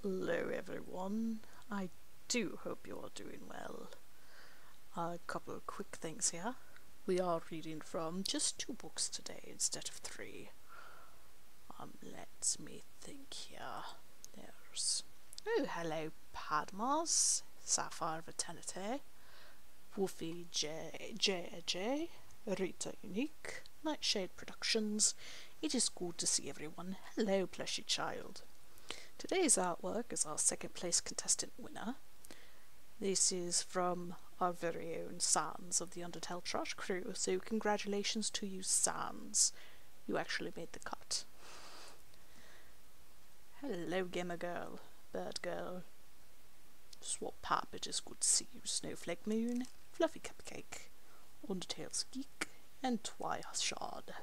Hello everyone, I do hope you are doing well. A couple of quick things here. We are reading from just 2 books today instead of 3. Let me think here. There's... Oh, hello Padmas, Sapphire of Eternity, Wolfie J, Rita Unique, Nightshade Productions. It is good to see everyone. Hello Plushy Child. Today's artwork is our 2nd place contestant winner. This is from our very own Sans of the Undertale Trash Crew, so congratulations to you, Sans. You actually made the cut. Hello Gamer Girl, Bird Girl, Swap Pap, it is good to see you, Snowflake Moon, Fluffy Cupcake, Undertale's Geek, and Twihashard.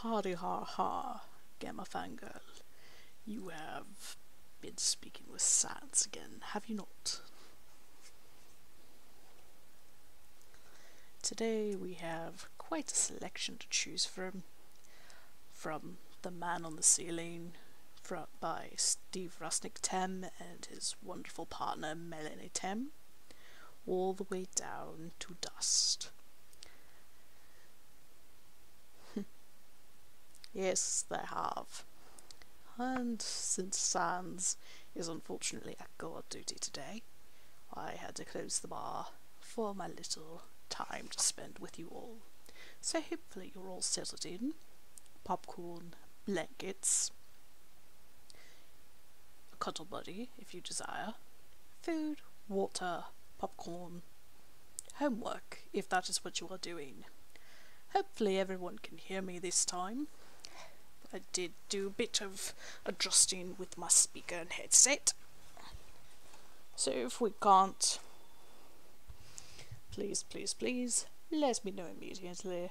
Hardy ha ha, Gamma Fangirl. You have been speaking with Sans again, have you not? Today we have quite a selection to choose from The Man on the Ceiling by Steve Rasnic Tem and his wonderful partner Melanie Tem, all the way down to Dust. Yes, they have. And since Sans is unfortunately at guard duty today, I had to close the bar for my little time to spend with you all. So hopefully you're all settled in. Popcorn, blankets, a cuddle buddy if you desire, food, water, popcorn, homework if that is what you are doing. Hopefully everyone can hear me this time. I did do a bit of adjusting with my speaker and headset, so if we can't, please let me know immediately.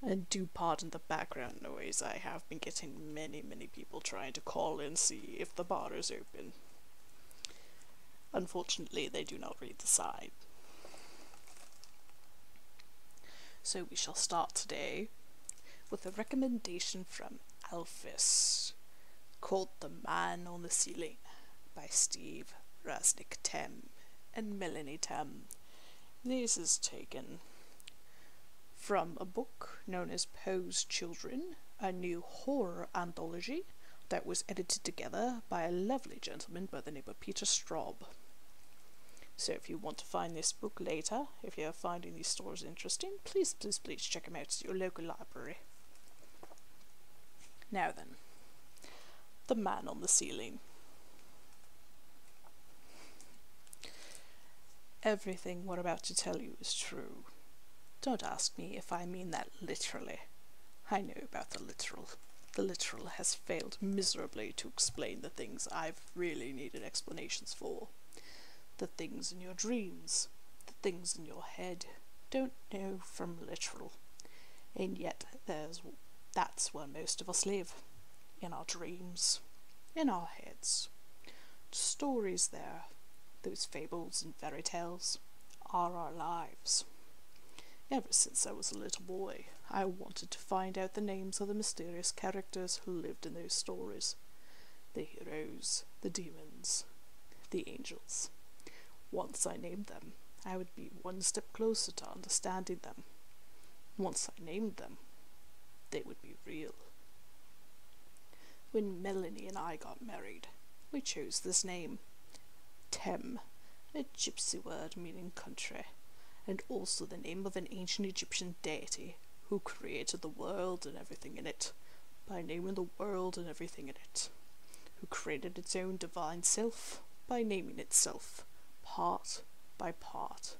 And do pardon the background noise, I have been getting many people trying to call and see if the bar is open. Unfortunately they do not read the sign. So we shall start today with a recommendation from Alphys called The Man on the Ceiling by Steve Rasnic Tem and Melanie Tem. This is taken from a book known as Poe's Children, a new horror anthology that was edited together by a lovely gentleman by the name of Peter Straub. So if you want to find this book later, if you're finding these stories interesting, please check them out at your local library. Now then, The Man on the Ceiling. Everything we're about to tell you is true. Don't ask me if I mean that literally. I know about the literal. The literal has failed miserably to explain the things I've really needed explanations for. The things in your dreams, the things in your head, don't know from literal. And yet that's where most of us live. In our dreams, in our heads. The stories there, those fables and fairy tales, are our lives. Ever since I was a little boy, I wanted to find out the names of the mysterious characters who lived in those stories. The heroes, the demons, the angels. Once I named them, I would be one step closer to understanding them. Once I named them, they would be real. When Melanie and I got married, we chose this name, Tem, a gypsy word meaning country, and also the name of an ancient Egyptian deity who created the world and everything in it, by naming the world and everything in it, who created its own divine self by naming itself, part by part.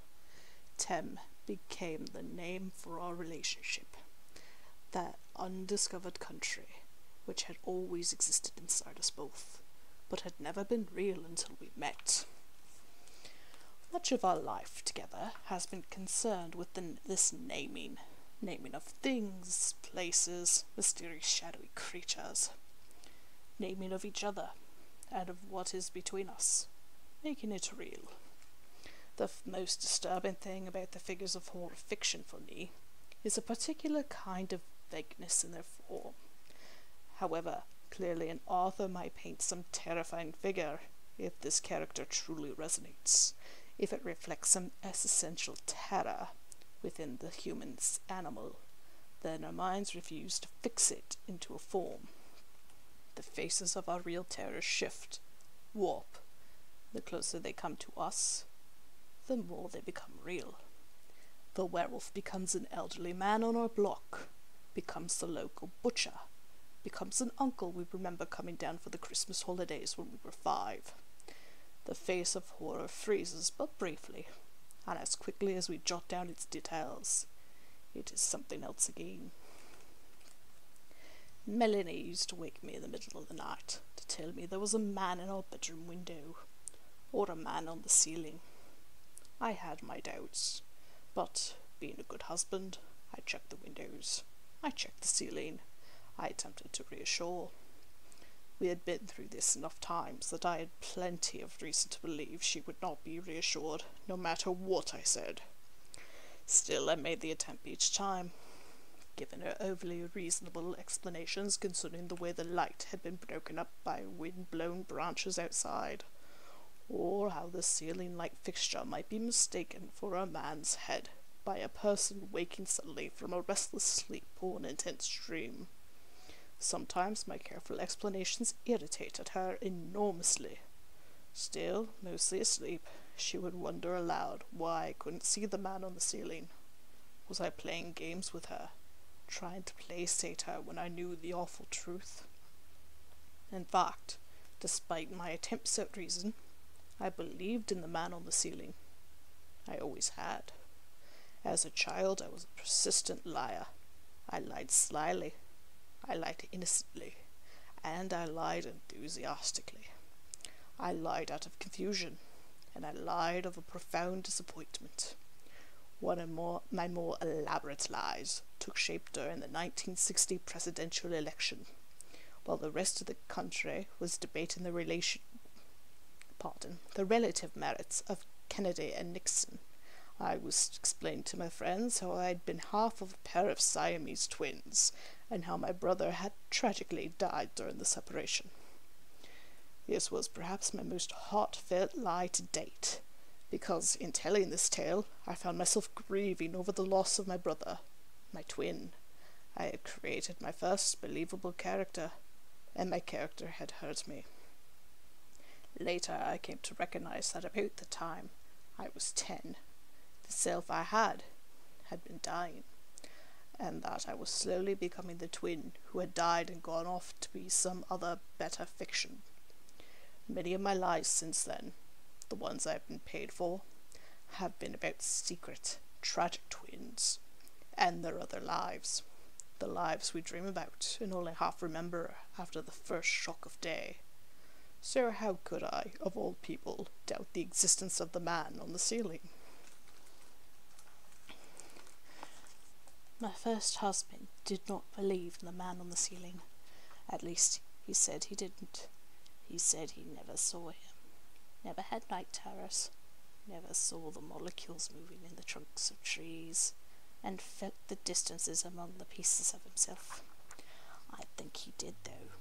Tem became the name for our relationship, that undiscovered country which had always existed inside us both, but had never been real until we met. Much of our life together has been concerned with this naming of things, places, mysterious shadowy creatures, naming of each other, and of what is between us, making it real. The most disturbing thing about the figures of horror fiction for me is a particular kind of vagueness in their form. However, clearly an author might paint some terrifying figure if this character truly resonates, if it reflects some essential terror within the human's animal, then our minds refuse to fix it into a form. The faces of our real terrors shift, warp. The closer they come to us, the more they become real. The werewolf becomes an elderly man on our block, becomes the local butcher, becomes an uncle we remember coming down for the Christmas holidays when we were 5. The face of horror freezes but briefly, and as quickly as we jot down its details, it is something else again. Melanie used to wake me in the middle of the night to tell me there was a man in our bedroom window, or a man on the ceiling. I had my doubts, but being a good husband, I checked the windows, I checked the ceiling, I attempted to reassure. We had been through this enough times that I had plenty of reason to believe she would not be reassured, no matter what I said. Still, I made the attempt each time, given her overly reasonable explanations concerning the way the light had been broken up by wind-blown branches outside, or how the ceiling-like fixture might be mistaken for a man's head by a person waking suddenly from a restless sleep or an intense dream. Sometimes my careful explanations irritated her enormously. Still, mostly asleep, she would wonder aloud why I couldn't see the man on the ceiling. Was I playing games with her, trying to placate her when I knew the awful truth? In fact, despite my attempts at reason, I believed in the man on the ceiling. I always had. As a child, I was a persistent liar. I lied slyly, I lied innocently, and I lied enthusiastically. I lied out of confusion, and I lied of a profound disappointment. One of my more elaborate lies took shape during the 1960 presidential election, while the rest of the country was debating the relative merits of Kennedy and Nixon. I was explaining to my friends how I had been half of a pair of Siamese twins, and how my brother had tragically died during the separation. This was perhaps my most heartfelt lie to date, because in telling this tale I found myself grieving over the loss of my brother, my twin. I had created my first believable character, and my character had hurt me. Later I came to recognize that about the time I was 10, the self I had been dying, and that I was slowly becoming the twin who had died and gone off to be some other better fiction. Many of my lies since then, the ones I have been paid for, have been about secret, tragic twins, and their other lives, the lives we dream about and only half remember after the first shock of day. So how could I, of all people, doubt the existence of the man on the ceiling? My first husband did not believe in the man on the ceiling. At least, he said he didn't. He said he never saw him, never had night terrors, never saw the molecules moving in the trunks of trees, and felt the distances among the pieces of himself. I think he did, though,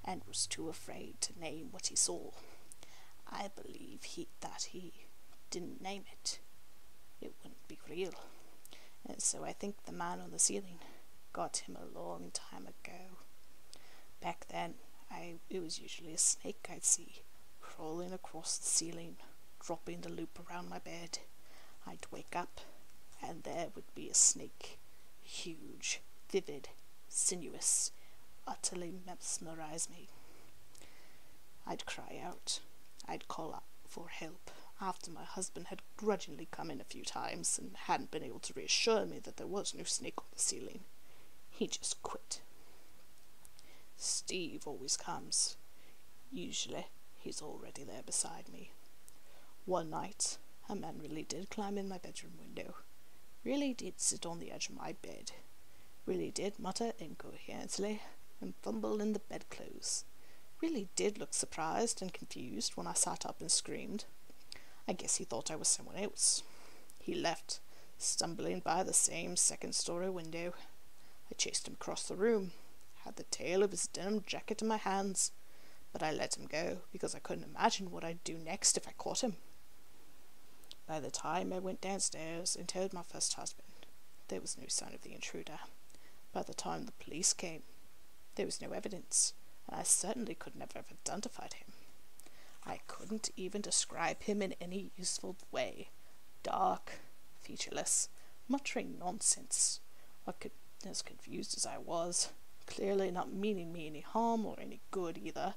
and was too afraid to name what he saw. I believe that he didn't name it. It wouldn't be real. And so I think the man on the ceiling got him a long time ago. Back then, it was usually a snake I'd see, crawling across the ceiling, dropping the loop around my bed. I'd wake up, and there would be a snake, huge, vivid, sinuous, utterly mesmerize me. I'd cry out. I'd call out for help, after my husband had grudgingly come in a few times and hadn't been able to reassure me that there was no snake on the ceiling. He just quit. Steve always comes. Usually, he's already there beside me. One night, a man really did climb in my bedroom window, really did sit on the edge of my bed, really did mutter incoherently and fumble in the bedclothes, really did look surprised and confused when I sat up and screamed. I guess he thought I was someone else. He left, stumbling by the same second-story window. I chased him across the room, had the tail of his denim jacket in my hands, but I let him go because I couldn't imagine what I'd do next if I caught him. By the time I went downstairs and told my first husband, there was no sign of the intruder. By the time the police came, there was no evidence, and I certainly could never have identified him. I couldn't even describe him in any useful way. Dark, featureless, muttering nonsense. As confused as I was, clearly not meaning me any harm or any good either.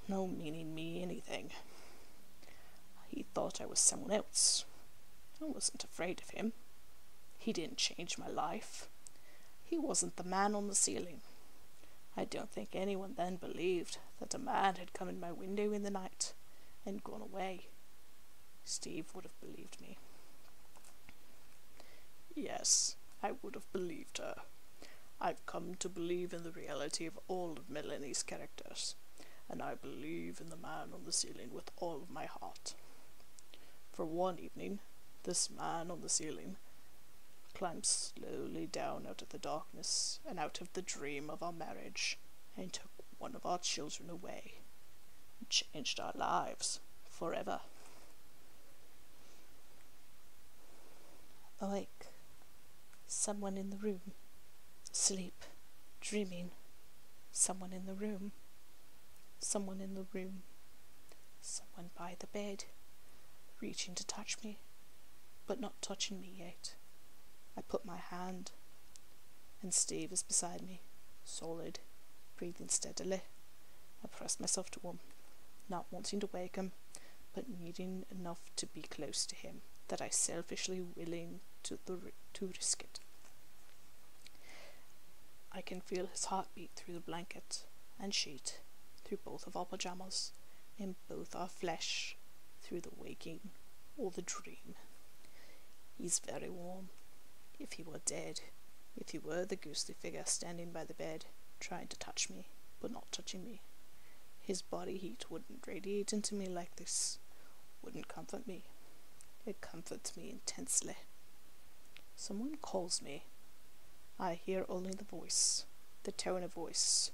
No meaning me anything. He thought I was someone else. I wasn't afraid of him. He didn't change my life. He wasn't the man on the ceiling. I don't think anyone then believed that a man had come in my window in the night and gone away. Steve would have believed me. Yes, I would have believed her. I've come to believe in the reality of all of Melanie's characters, and I believe in the man on the ceiling with all of my heart. For one evening, this man on the ceiling climbed slowly down out of the darkness and out of the dream of our marriage and took one of our children away and changed our lives forever. Awake. Someone in the room. Asleep. Dreaming. Someone in the room. Someone in the room. Someone by the bed. Reaching to touch me, but not touching me yet. I put my hand, and Steve is beside me, solid, breathing steadily. I pressed myself to him, not wanting to wake him, but needing enough to be close to him, that I selfishly willing to risk it. I can feel his heartbeat through the blanket and sheet, through both of our pajamas, in both our flesh, through the waking or the dream. He's very warm. If he were dead, if he were the ghostly figure standing by the bed, trying to touch me, but not touching me, his body heat wouldn't radiate into me like this, wouldn't comfort me. It comforts me intensely. Someone calls me. I hear only the voice, the tone of voice,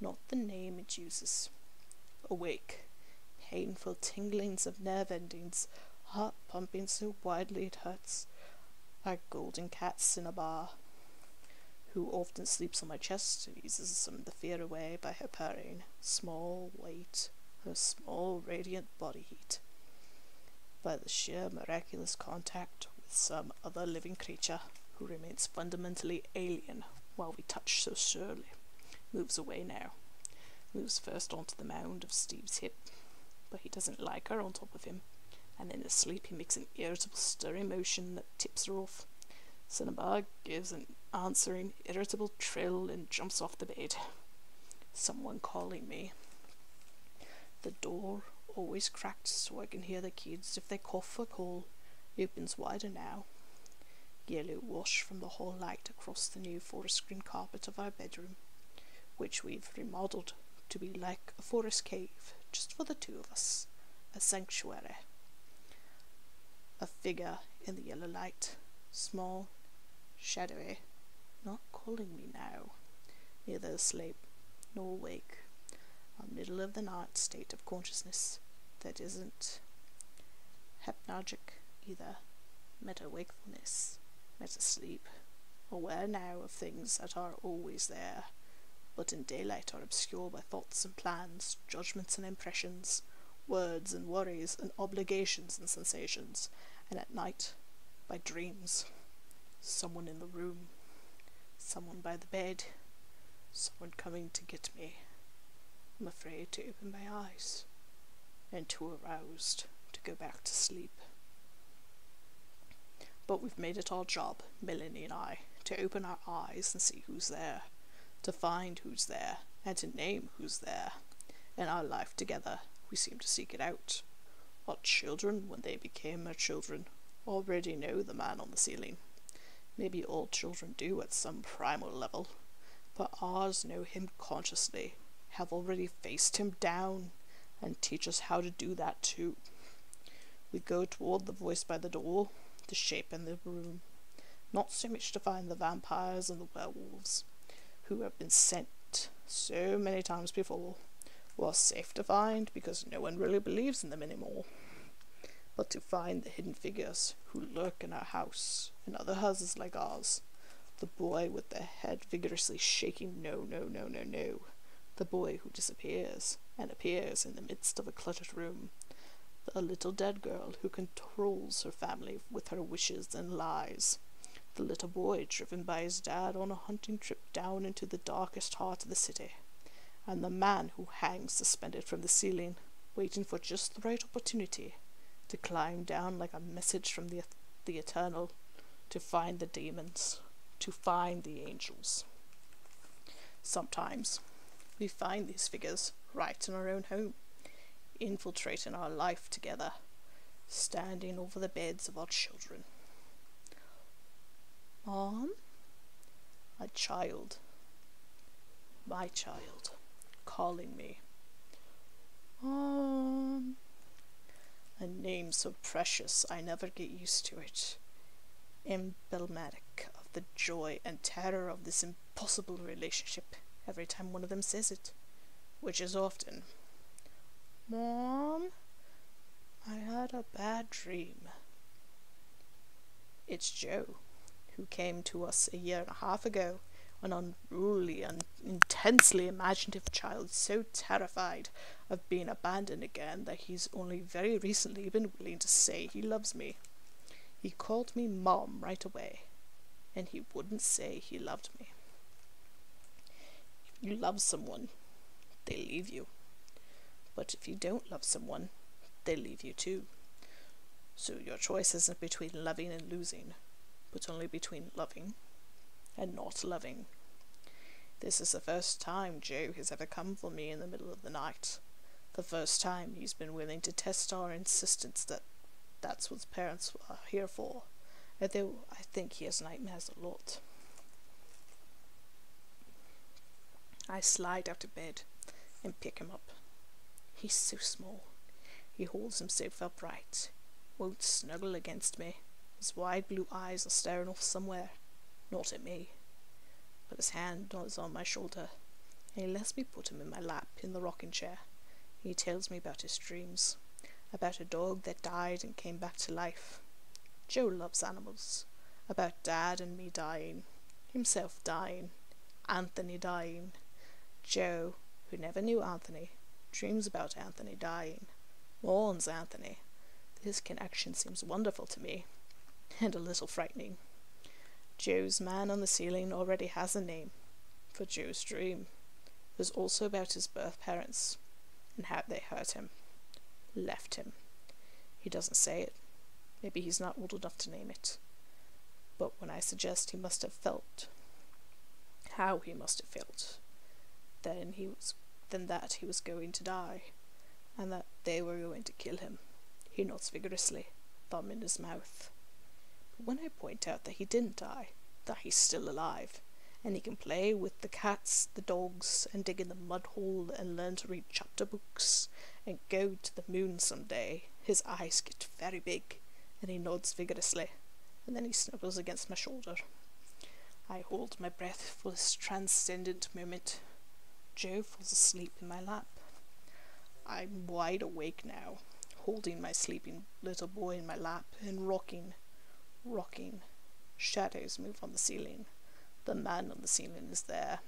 not the name it uses. Awake, painful tinglings of nerve endings, heart pumping so wildly it hurts, like golden cats in a bar, who often sleeps on my chest and eases some of the fear away by her purring, small weight, her small radiant body heat, by the sheer miraculous contact with some other living creature who remains fundamentally alien while we touch so surely. Moves away now. Moves first onto the mound of Steve's hip, but he doesn't like her on top of him, and in his sleep he makes an irritable stirring motion that tips her off. Cinnabar gives an answering irritable trill and jumps off the bed. Someone calling me. The door, always cracked so I can hear the kids if they cough or call, opens wider now. Yellow wash from the hall light across the new forest green carpet of our bedroom, which we've remodelled to be like a forest cave, just for the two of us, a sanctuary. A figure in the yellow light, small, shadowy, not calling me now, neither asleep nor awake, a middle of the night state of consciousness that isn't hypnagogic either, meta-wakefulness, meta-sleep, aware now of things that are always there, but in daylight are obscured by thoughts and plans, judgments and impressions, words and worries and obligations and sensations, and at night by dreams. Someone in the room, someone by the bed, someone coming to get me. I'm afraid to open my eyes, and too aroused to go back to sleep. But we've made it our job, Melanie and I, to open our eyes and see who's there, to find who's there, and to name who's there. In our life together, we seem to seek it out. Our children, when they became our children, already know the man on the ceiling. Maybe all children do at some primal level, but ours know him consciously, have already faced him down, and teach us how to do that too. We go toward the voice by the door, to shape in the room, not so much to find the vampires and the werewolves, who have been sent so many times before, who are safe to find because no one really believes in them anymore, but to find the hidden figures who lurk in our house and other houses like ours. The boy with the head vigorously shaking no, no, no, no, no. The boy who disappears and appears in the midst of a cluttered room. The little dead girl who controls her family with her wishes and lies. The little boy driven by his dad on a hunting trip down into the darkest heart of the city. And the man who hangs suspended from the ceiling, waiting for just the right opportunity to climb down like a message from the Eternal, to find the demons, to find the angels. Sometimes we find these figures right in our own home, infiltrating our life together, standing over the beds of our children. Mom? A child, my child, calling me. Mom. A name so precious I never get used to it, emblematic of the joy and terror of this impossible relationship every time one of them says it, which is often. Mom, I had a bad dream. It's Joe, who came to us a year and a half ago, an unruly and intensely imaginative child, so terrified of being abandoned again that he's only very recently been willing to say he loves me. He called me Mom right away, and he wouldn't say he loved me. If you love someone, they leave you. But if you don't love someone, they leave you too. So your choice isn't between loving and losing, but only between loving and not loving. This is the first time Joe has ever come for me in the middle of the night. The first time he's been willing to test our insistence that that's what parents are here for, although I think he has nightmares a lot. I slide out of bed and pick him up. He's so small. He holds himself upright, won't snuggle against me. His wide blue eyes are staring off somewhere, not at me. But his hand is on my shoulder, and he lets me put him in my lap in the rocking chair. He tells me about his dreams, about a dog that died and came back to life. Joe loves animals, about Dad and me dying, himself dying, Anthony dying. Joe, who never knew Anthony, dreams about Anthony dying, mourns Anthony. This connection seems wonderful to me, and a little frightening. Joe's man on the ceiling already has a name, for Joe's dream was also about his birth parents, and how they hurt him, left him. He doesn't say it. Maybe he's not old enough to name it. But when I suggest he must have felt, how he must have felt, then that he was going to die, and that they were going to kill him, he nods vigorously, thumb in his mouth. But when I point out that he didn't die, that he's still alive, and he can play with the cats, the dogs, and dig in the mud hole and learn to read chapter books, and go to the moon someday, his eyes get very big, and he nods vigorously, and then he snuggles against my shoulder. I hold my breath for this transcendent moment. Joe falls asleep in my lap. I'm wide awake now, holding my sleeping little boy in my lap and rocking. Shadows move on the ceiling. The man on the ceiling is there.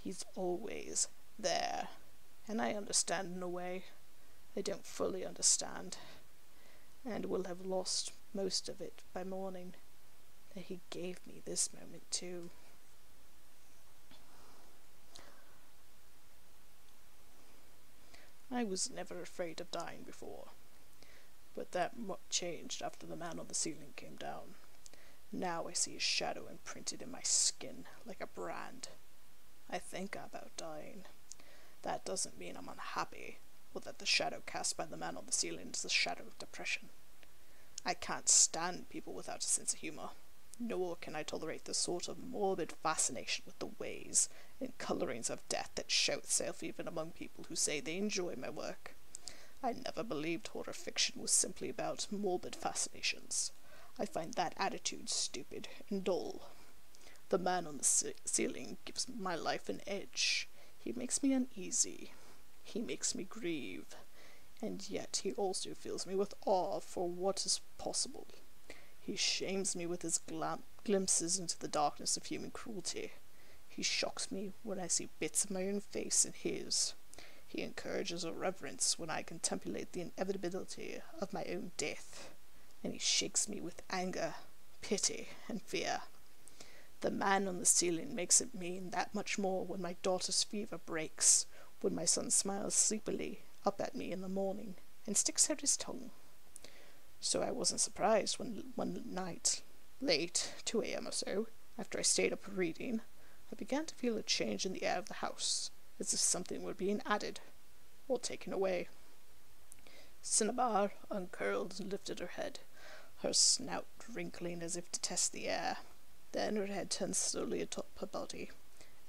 He's always there. And I understand in a way. I don't fully understand. And will have lost most of it by morning. That he gave me this moment too. I was never afraid of dying before, but that changed after the man on the ceiling came down. Now I see his shadow imprinted in my skin like a brand. I think about dying. That doesn't mean I'm unhappy, or that the shadow cast by the man on the ceiling is the shadow of depression. I can't stand people without a sense of humour, nor can I tolerate the sort of morbid fascination with the ways and colourings of death that show itself even among people who say they enjoy my work. I never believed horror fiction was simply about morbid fascinations. I find that attitude stupid and dull. The man on the ceiling gives my life an edge. He makes me uneasy. He makes me grieve. And yet he also fills me with awe for what is possible. He shames me with his glimpses into the darkness of human cruelty. He shocks me when I see bits of my own face in his. He encourages a reverence when I contemplate the inevitability of my own death. And he shakes me with anger, pity, and fear. The man on the ceiling makes it mean that much more when my daughter's fever breaks, when my son smiles sleepily up at me in the morning and sticks out his tongue. So I wasn't surprised when one night, late, 2 a.m. or so, after I stayed up reading, I began to feel a change in the air of the house, as if something were being added, or taken away. Cinnabar uncurled and lifted her head, her snout wrinkling as if to test the air. Then her head turned slowly atop her body,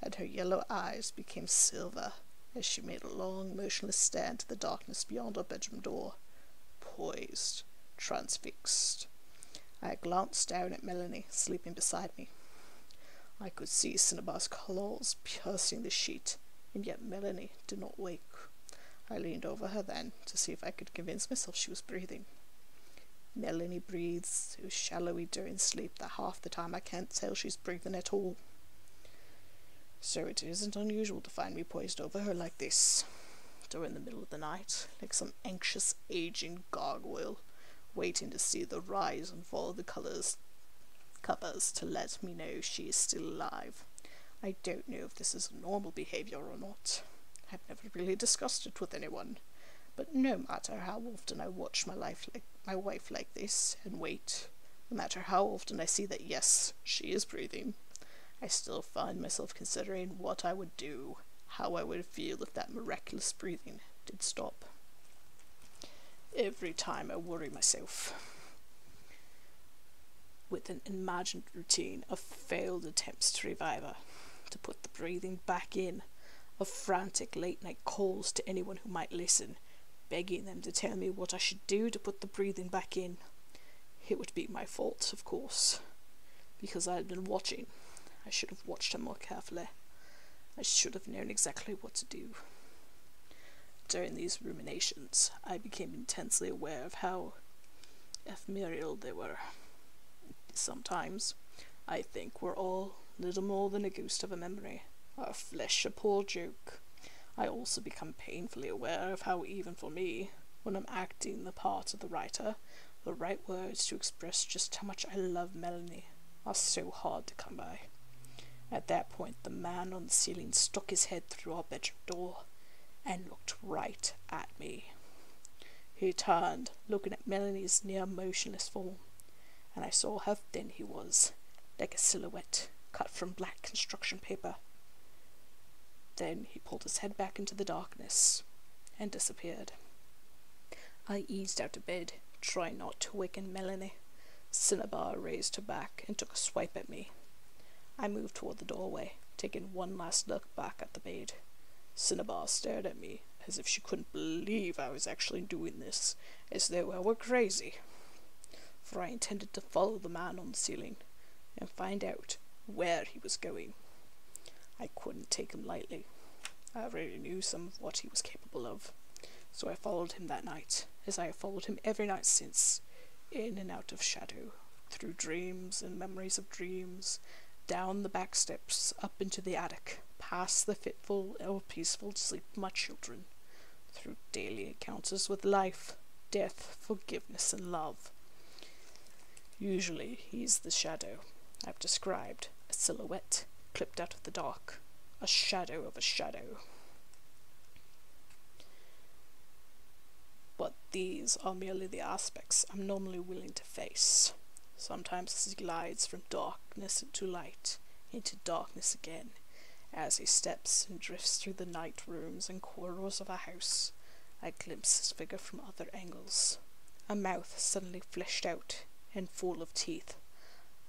and her yellow eyes became silver as she made a long, motionless stare into the darkness beyond her bedroom door, poised, transfixed. I glanced down at Melanie, sleeping beside me. I could see Cinnabar's claws piercing the sheet, and yet Melanie did not wake. I leaned over her then to see if I could convince myself she was breathing. Melanie breathes so shallowly during sleep that half the time I can't tell she's breathing at all. So it isn't unusual to find me poised over her like this, during the middle of the night, like some anxious, aging gargoyle, waiting to see the rise and fall of the covers to let me know she is still alive. I don't know if this is normal behaviour or not. I've never really discussed it with anyone, but no matter how often I watch my wife like this and wait, no matter how often I see that yes, she is breathing, I still find myself considering what I would do, how I would feel if that miraculous breathing did stop. Every time I worry myself with an imagined routine of failed attempts to revive her, to put the breathing back in, of frantic late-night calls to anyone who might listen, begging them to tell me what I should do to put the breathing back in. It would be my fault, of course, because I had been watching. I should have watched her more carefully. I should have known exactly what to do. During these ruminations, I became intensely aware of how ephemeral they were. Sometimes, I think we're all little more than a ghost of a memory, our flesh a poor joke. I also become painfully aware of how even for me, when I'm acting the part of the writer, the right words to express just how much I love Melanie are so hard to come by. At that point, the man on the ceiling stuck his head through our bedroom door and looked right at me. He turned, looking at Melanie's near motionless form, and I saw how thin he was, like a silhouette cut from black construction paper. Then he pulled his head back into the darkness and disappeared. I eased out of bed, trying not to waken Melanie. Cinnabar raised her back and took a swipe at me. I moved toward the doorway, taking one last look back at the bed. Cinnabar stared at me as if she couldn't believe I was actually doing this, as though I were crazy. For I intended to follow the man on the ceiling and find out where he was going. I couldn't take him lightly. I already knew some of what he was capable of, so I followed him that night, as I have followed him every night since, in and out of shadow, through dreams and memories of dreams, down the back steps, up into the attic, past the fitful or peaceful sleep of my children, through daily encounters with life, death, forgiveness, and love. Usually he's the shadow I've described, a silhouette clipped out of the dark, a shadow of a shadow. But these are merely the aspects I'm normally willing to face. Sometimes he glides from darkness into light, into darkness again, as he steps and drifts through the night rooms and corridors of a house. I glimpse his figure from other angles. A mouth suddenly fleshed out and full of teeth.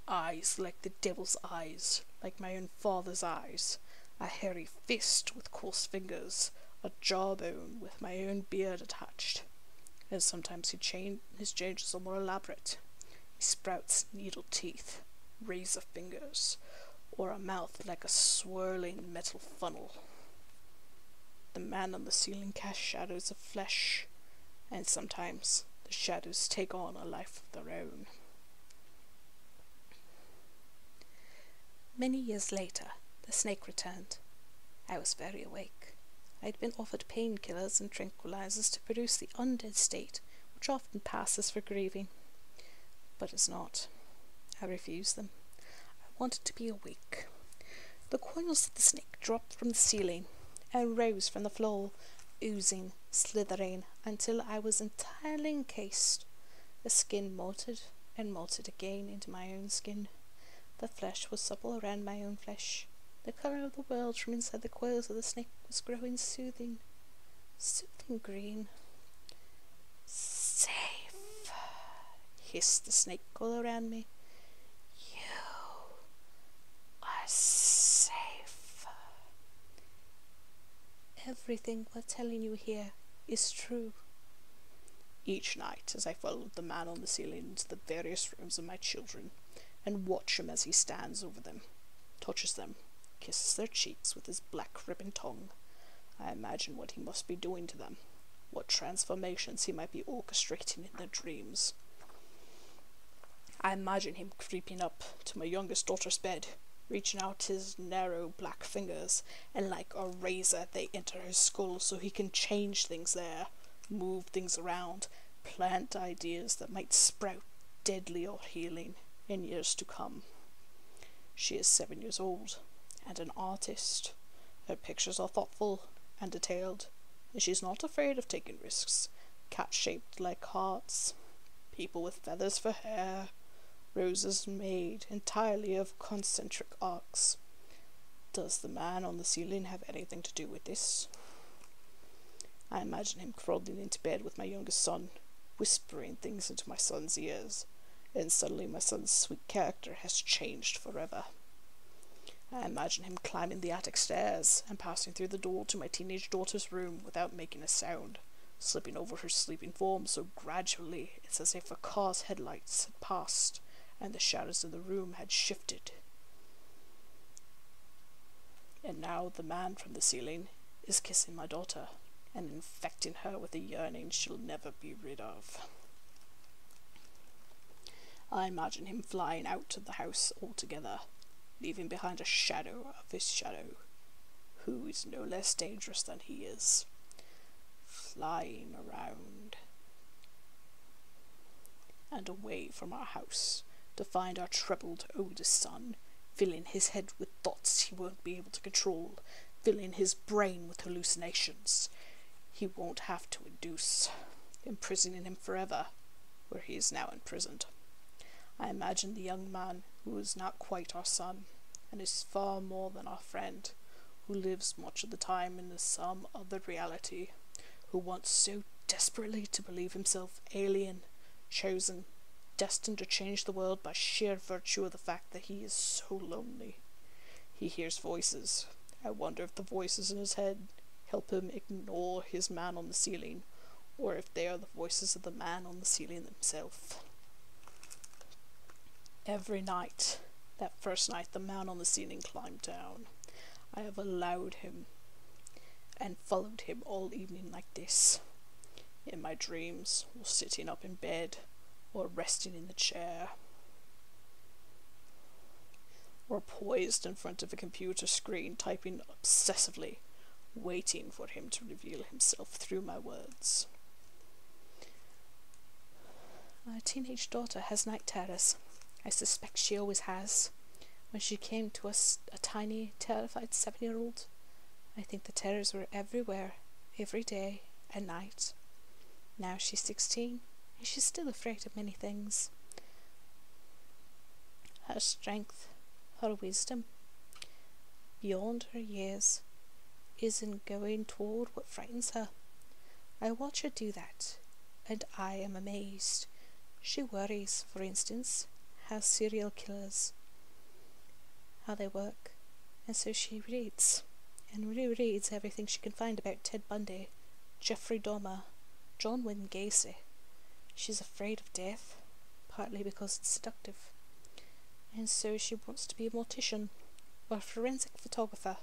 Eyes like the devil's eyes, like my own father's eyes. A hairy fist with coarse fingers, a jawbone with my own beard attached. And sometimes his changes are more elaborate. He sprouts needle teeth, razor fingers, or a mouth like a swirling metal funnel. The man on the ceiling casts shadows of flesh, and sometimes the shadows take on a life of their own. Many years later, the snake returned. I was very awake. I had been offered painkillers and tranquilizers to produce the undead state, which often passes for grieving. But it's not. I refused them. I wanted to be awake. The coils of the snake dropped from the ceiling and rose from the floor, oozing, slithering, until I was entirely encased. The skin molted and molted again into my own skin. The flesh was supple around my own flesh. The colour of the world from inside the coils of the snake was growing soothing green. Safe, hissed the snake all around me. You are safe. Everything we're telling you here is true. Each night, as I followed the man on the ceiling into the various rooms of my children, and watch him as he stands over them, touches them, kisses their cheeks with his black ribbon tongue, I imagine what he must be doing to them, what transformations he might be orchestrating in their dreams. I imagine him creeping up to my youngest daughter's bed, reaching out his narrow black fingers, and like a razor they enter his skull so he can change things there, move things around, plant ideas that might sprout deadly or healing in years to come. She is 7 years old, and an artist. Her pictures are thoughtful and detailed, and she's not afraid of taking risks. Cat-shaped like hearts, people with feathers for hair, roses made entirely of concentric arcs. Does the man on the ceiling have anything to do with this? I imagine him crawling into bed with my youngest son, whispering things into my son's ears, and suddenly my son's sweet character has changed forever. I imagine him climbing the attic stairs and passing through the door to my teenage daughter's room without making a sound, slipping over her sleeping form so gradually it's as if a car's headlights had passed and the shadows of the room had shifted. And now the man from the ceiling is kissing my daughter and infecting her with a yearning she'll never be rid of. I imagine him flying out of the house altogether, leaving behind a shadow of his shadow, who is no less dangerous than he is, flying around and away from our house to find our troubled oldest son, filling his head with thoughts he won't be able to control, filling his brain with hallucinations he won't have to induce, imprisoning him forever where he is now imprisoned. I imagine the young man who is not quite our son, and is far more than our friend, who lives much of the time in some other reality, who wants so desperately to believe himself alien, chosen, destined to change the world by sheer virtue of the fact that he is so lonely. He hears voices. I wonder if the voices in his head help him ignore his man on the ceiling, or if they are the voices of the man on the ceiling himself. Every night, that first night the man on the ceiling climbed down, I have allowed him and followed him all evening like this, in my dreams, or sitting up in bed, or resting in the chair, or poised in front of a computer screen typing obsessively, waiting for him to reveal himself through my words. Our teenage daughter has night terrors. I suspect she always has. When she came to us, a tiny, terrified 7-year-old, I think the terrors were everywhere, every day and night. Now she's 16, and she's still afraid of many things. Her strength, her wisdom, beyond her years, is in going toward what frightens her. I watch her do that, and I am amazed. She worries, for instance, how serial killers, how they work, and so she reads, and rereads everything she can find about Ted Bundy, Jeffrey Dahmer, John Wayne Gacy. She's afraid of death, partly because it's seductive. And so she wants to be a mortician, or a forensic photographer.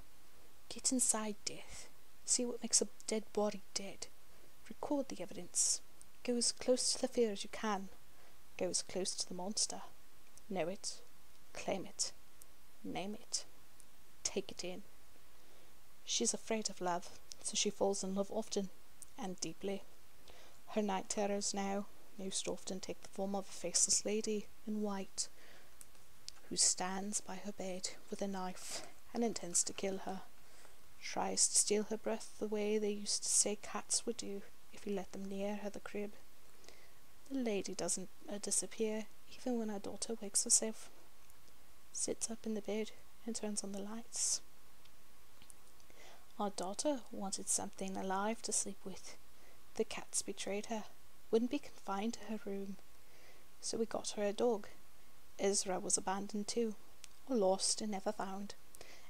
Get inside death, see what makes a dead body dead, record the evidence, go as close to the fear as you can, go as close to the monster. Know it, claim it, name it, take it in. She's afraid of love, so she falls in love often, and deeply. Her night terrors now most often take the form of a faceless lady in white, who stands by her bed with a knife and intends to kill her, tries to steal her breath the way they used to say cats would do if you let them near her the crib. The lady doesn't disappear even when our daughter wakes herself, sits up in the bed and turns on the lights. Our daughter wanted something alive to sleep with. The cats betrayed her, wouldn't be confined to her room, so we got her a dog. Ezra was abandoned too, or lost and never found,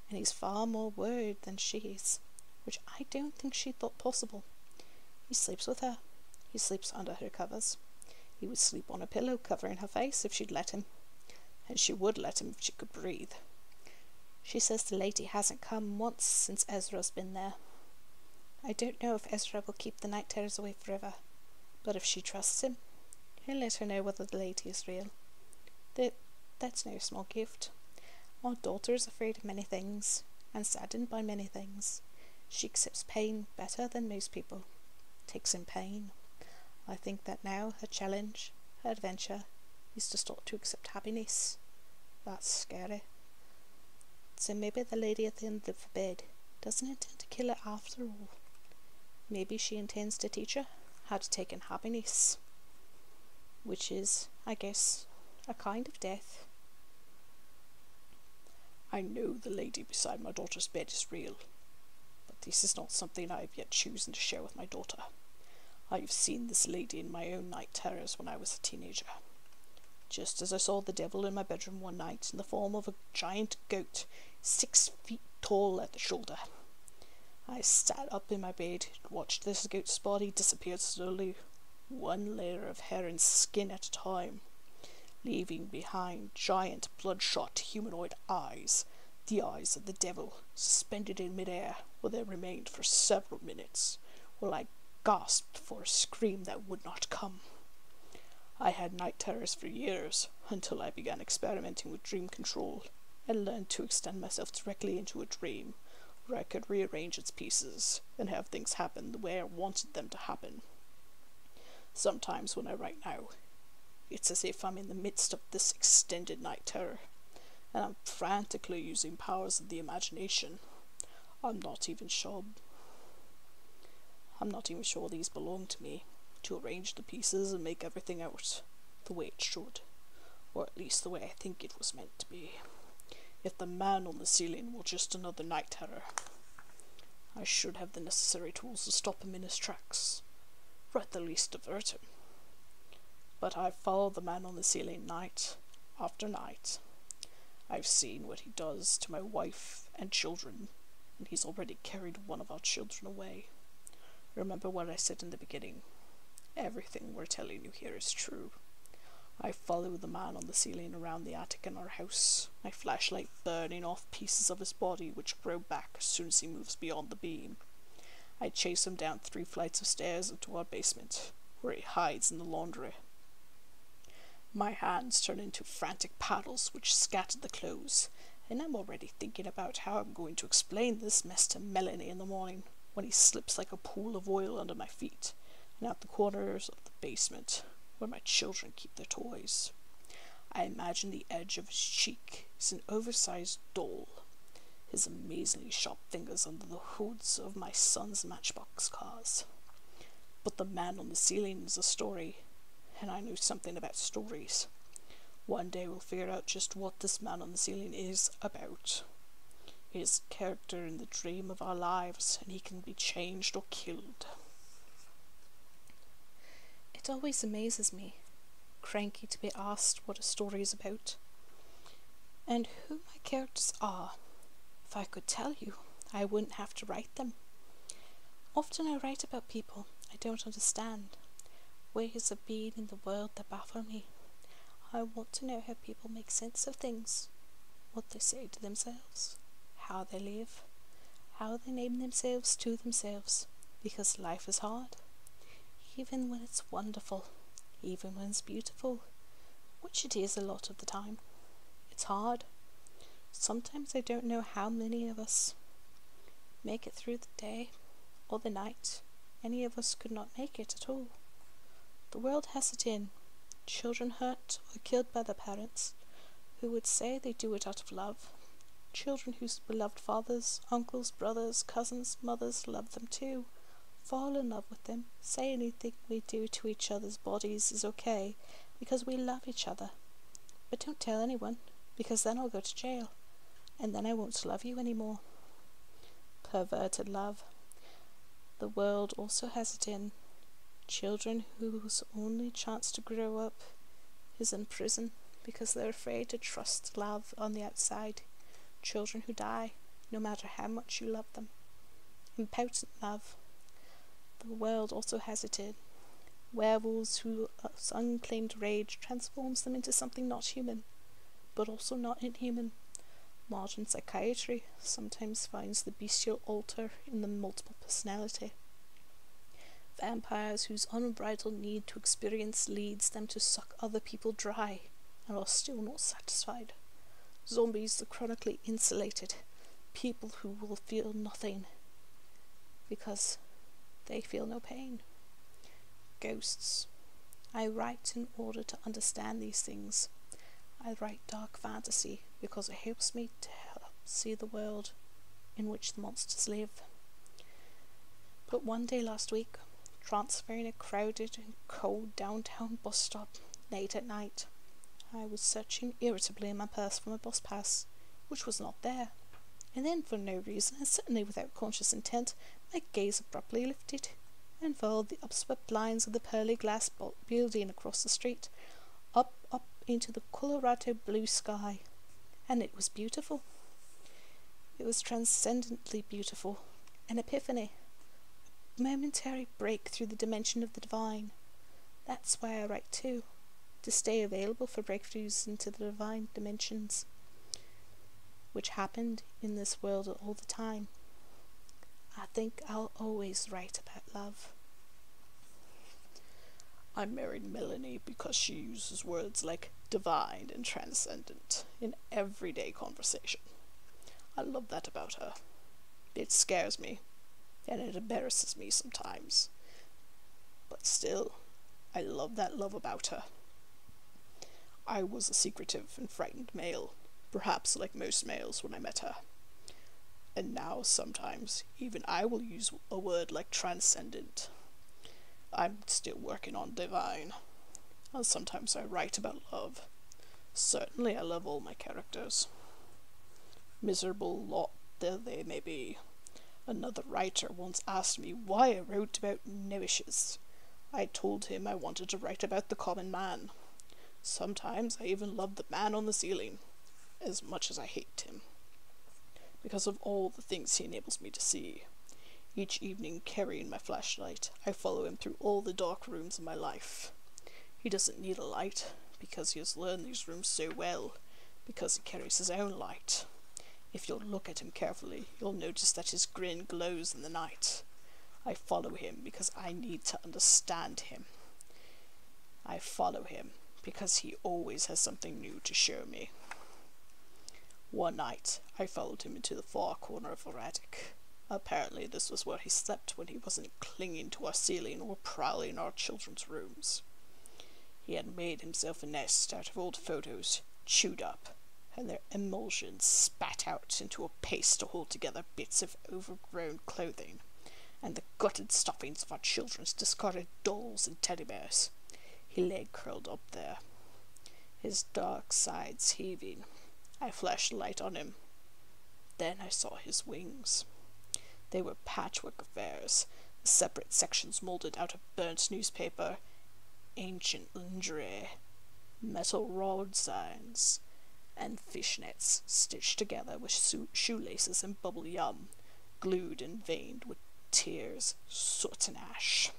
and he's far more worried than she is, which I don't think she thought possible. He sleeps with her. He sleeps under her covers. He would sleep on a pillow covering her face if she'd let him, and she would let him if she could breathe. She says the lady hasn't come once since Ezra's been there. I don't know if Ezra will keep the night terrors away forever, but if she trusts him, he'll let her know whether the lady is real. That's no small gift. Our daughter is afraid of many things, and saddened by many things. She accepts pain better than most people, takes in pain. I think that now her challenge, her adventure, is to start to accept happiness. That's scary. So maybe the lady at the end of the bed doesn't intend to kill her after all. Maybe she intends to teach her how to take in happiness, which is, I guess, a kind of death. I know the lady beside my daughter's bed is real, but this is not something I have yet chosen to share with my daughter. I have seen this lady in my own night terrors when I was a teenager. Just as I saw the devil in my bedroom one night in the form of a giant goat 6 feet tall at the shoulder. I sat up in my bed and watched this goat's body disappear slowly, one layer of hair and skin at a time, leaving behind giant bloodshot humanoid eyes, the eyes of the devil, suspended in midair, where they remained for several minutes, while I gasped for a scream that would not come. I had night terrors for years, until I began experimenting with dream control, and learned to extend myself directly into a dream, where I could rearrange its pieces, and have things happen the way I wanted them to happen. Sometimes when I write now, it's as if I'm in the midst of this extended night terror, and I'm frantically using powers of the imagination. I'm not even sure these belong to me, to arrange the pieces and make everything out the way it should, or at least the way I think it was meant to be. If the man on the ceiling were just another night terror, I should have the necessary tools to stop him in his tracks, or at the least divert him. But I've followed the man on the ceiling night after night. I've seen what he does to my wife and children, and he's already carried one of our children away. Remember what I said in the beginning. Everything we're telling you here is true. I follow the man on the ceiling around the attic in our house, my flashlight burning off pieces of his body which grow back as soon as he moves beyond the beam. I chase him down 3 flights of stairs into our basement, where he hides in the laundry. My hands turn into frantic paddles which scatter the clothes, and I'm already thinking about how I'm going to explain this mess to Melanie in the morning, when he slips like a pool of oil under my feet, and out the corners of the basement, where my children keep their toys. I imagine the edge of his cheek is an oversized doll, his amazingly sharp fingers under the hoods of my son's Matchbox cars. But the man on the ceiling is a story, and I know something about stories. One day we'll figure out just what this man on the ceiling is about. He is a character in the dream of our lives, and he can be changed or killed. It always amazes me, cranky to be asked what a story is about, and who my characters are. If I could tell you, I wouldn't have to write them. Often I write about people I don't understand, ways of being in the world that baffle me. I want to know how people make sense of things, what they say to themselves, how they live, how they name themselves to themselves, because life is hard, even when it's wonderful, even when it's beautiful, which it is a lot of the time. It's hard. Sometimes I don't know how many of us make it through the day or the night. Any of us could not make it at all. The world has it in. Children hurt or killed by their parents, who would say they do it out of love. Children whose beloved fathers, uncles, brothers, cousins, mothers love them too, fall in love with them, say anything we do to each other's bodies is okay because we love each other. But don't tell anyone, because then I'll go to jail, and then I won't love you anymore. Perverted love. The world also has it in. Children whose only chance to grow up is in prison because they're afraid to trust love on the outside. Children who die, no matter how much you love them. Impotent love. The world also has it in. Werewolves whose unclaimed rage transforms them into something not human, but also not inhuman. Modern psychiatry sometimes finds the bestial alter in the multiple personality. Vampires whose unbridled need to experience leads them to suck other people dry and are still not satisfied. Zombies, the chronically insulated, people who will feel nothing because they feel no pain. Ghosts. I write in order to understand these things. I write dark fantasy because it helps me to help see the world in which the monsters live. But one day last week, transferring a crowded and cold downtown bus stop late at night, I was searching irritably in my purse for my bus pass, which was not there. And then, for no reason, and certainly without conscious intent, my gaze abruptly lifted and followed the upswept lines of the pearly glass building across the street, up into the Colorado blue sky. And it was beautiful. It was transcendently beautiful. An epiphany. A momentary break through the dimension of the divine. That's why I write too. To stay available for breakthroughs into the divine dimensions, which happened in this world all the time. I think I'll always write about love. I married Melanie because she uses words like divine and transcendent in everyday conversation. I love that about her. It scares me, and it embarrasses me sometimes. But still, I love that love about her. I was a secretive and frightened male, perhaps like most males when I met her. And now, sometimes, even I will use a word like transcendent. I'm still working on divine. And sometimes I write about love. Certainly I love all my characters. Miserable lot though they may be. Another writer once asked me why I wrote about nowishes. I told him I wanted to write about the common man. Sometimes I even love the man on the ceiling, as much as I hate him, because of all the things he enables me to see. Each evening, carrying my flashlight, I follow him through all the dark rooms of my life. He doesn't need a light, because he has learned these rooms so well, because he carries his own light. If you'll look at him carefully, you'll notice that his grin glows in the night. I follow him because I need to understand him. I follow him because he always has something new to show me. One night, I followed him into the far corner of our attic. Apparently this was where he slept when he wasn't clinging to our ceiling or prowling our children's rooms. He had made himself a nest out of old photos, chewed up, and their emulsions spat out into a paste to hold together bits of overgrown clothing, and the gutted stuffings of our children's discarded dolls and teddy bears. He lay curled up there, his dark sides heaving. I flashed light on him. Then I saw his wings. They were patchwork affairs, separate sections moulded out of burnt newspaper, ancient lingerie, metal rod signs, and fishnets stitched together with shoelaces and bubble yum, glued and veined with tears, soot and ash.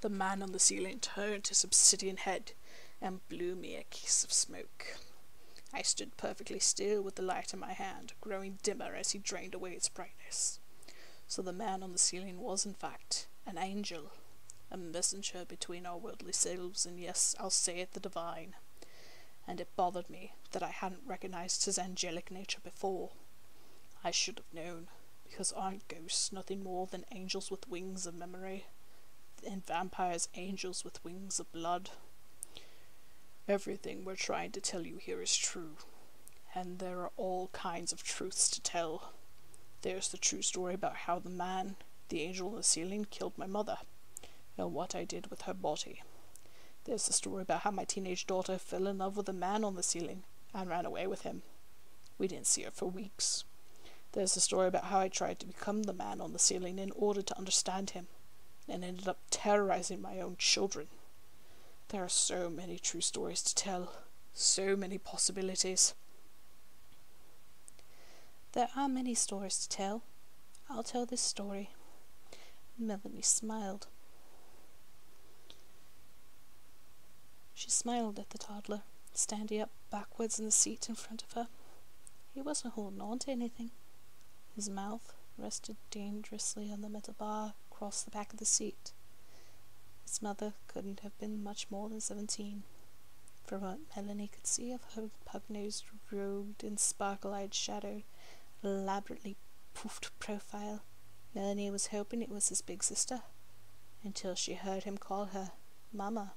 The man on the ceiling turned his obsidian head and blew me a kiss of smoke. I stood perfectly still with the light in my hand, growing dimmer as he drained away its brightness. So the man on the ceiling was, in fact, an angel, a messenger between our worldly selves, and yes, I'll say it, the divine. And it bothered me that I hadn't recognized his angelic nature before. I should have known, because aren't ghosts nothing more than angels with wings of memory, and vampires angels with wings of blood? Everything we're trying to tell you here is true, and there are all kinds of truths to tell. There's the true story about how the man, the angel on the ceiling, killed my mother, and what I did with her body. There's the story about how my teenage daughter fell in love with the man on the ceiling and ran away with him. We didn't see her for weeks. There's the story about how I tried to become the man on the ceiling in order to understand him, and ended up terrorizing my own children. There are so many true stories to tell, so many possibilities. There are many stories to tell. I'll tell this story. Melanie smiled. She smiled at the toddler, standing up backwards in the seat in front of her. He wasn't holding on to anything. His mouth rested dangerously on the metal bar across the back of the seat. His mother couldn't have been much more than 17. From what Melanie could see of her pug-nosed, robed and sparkle-eyed shadow, elaborately poofed profile, Melanie was hoping it was his big sister, until she heard him call her Mama.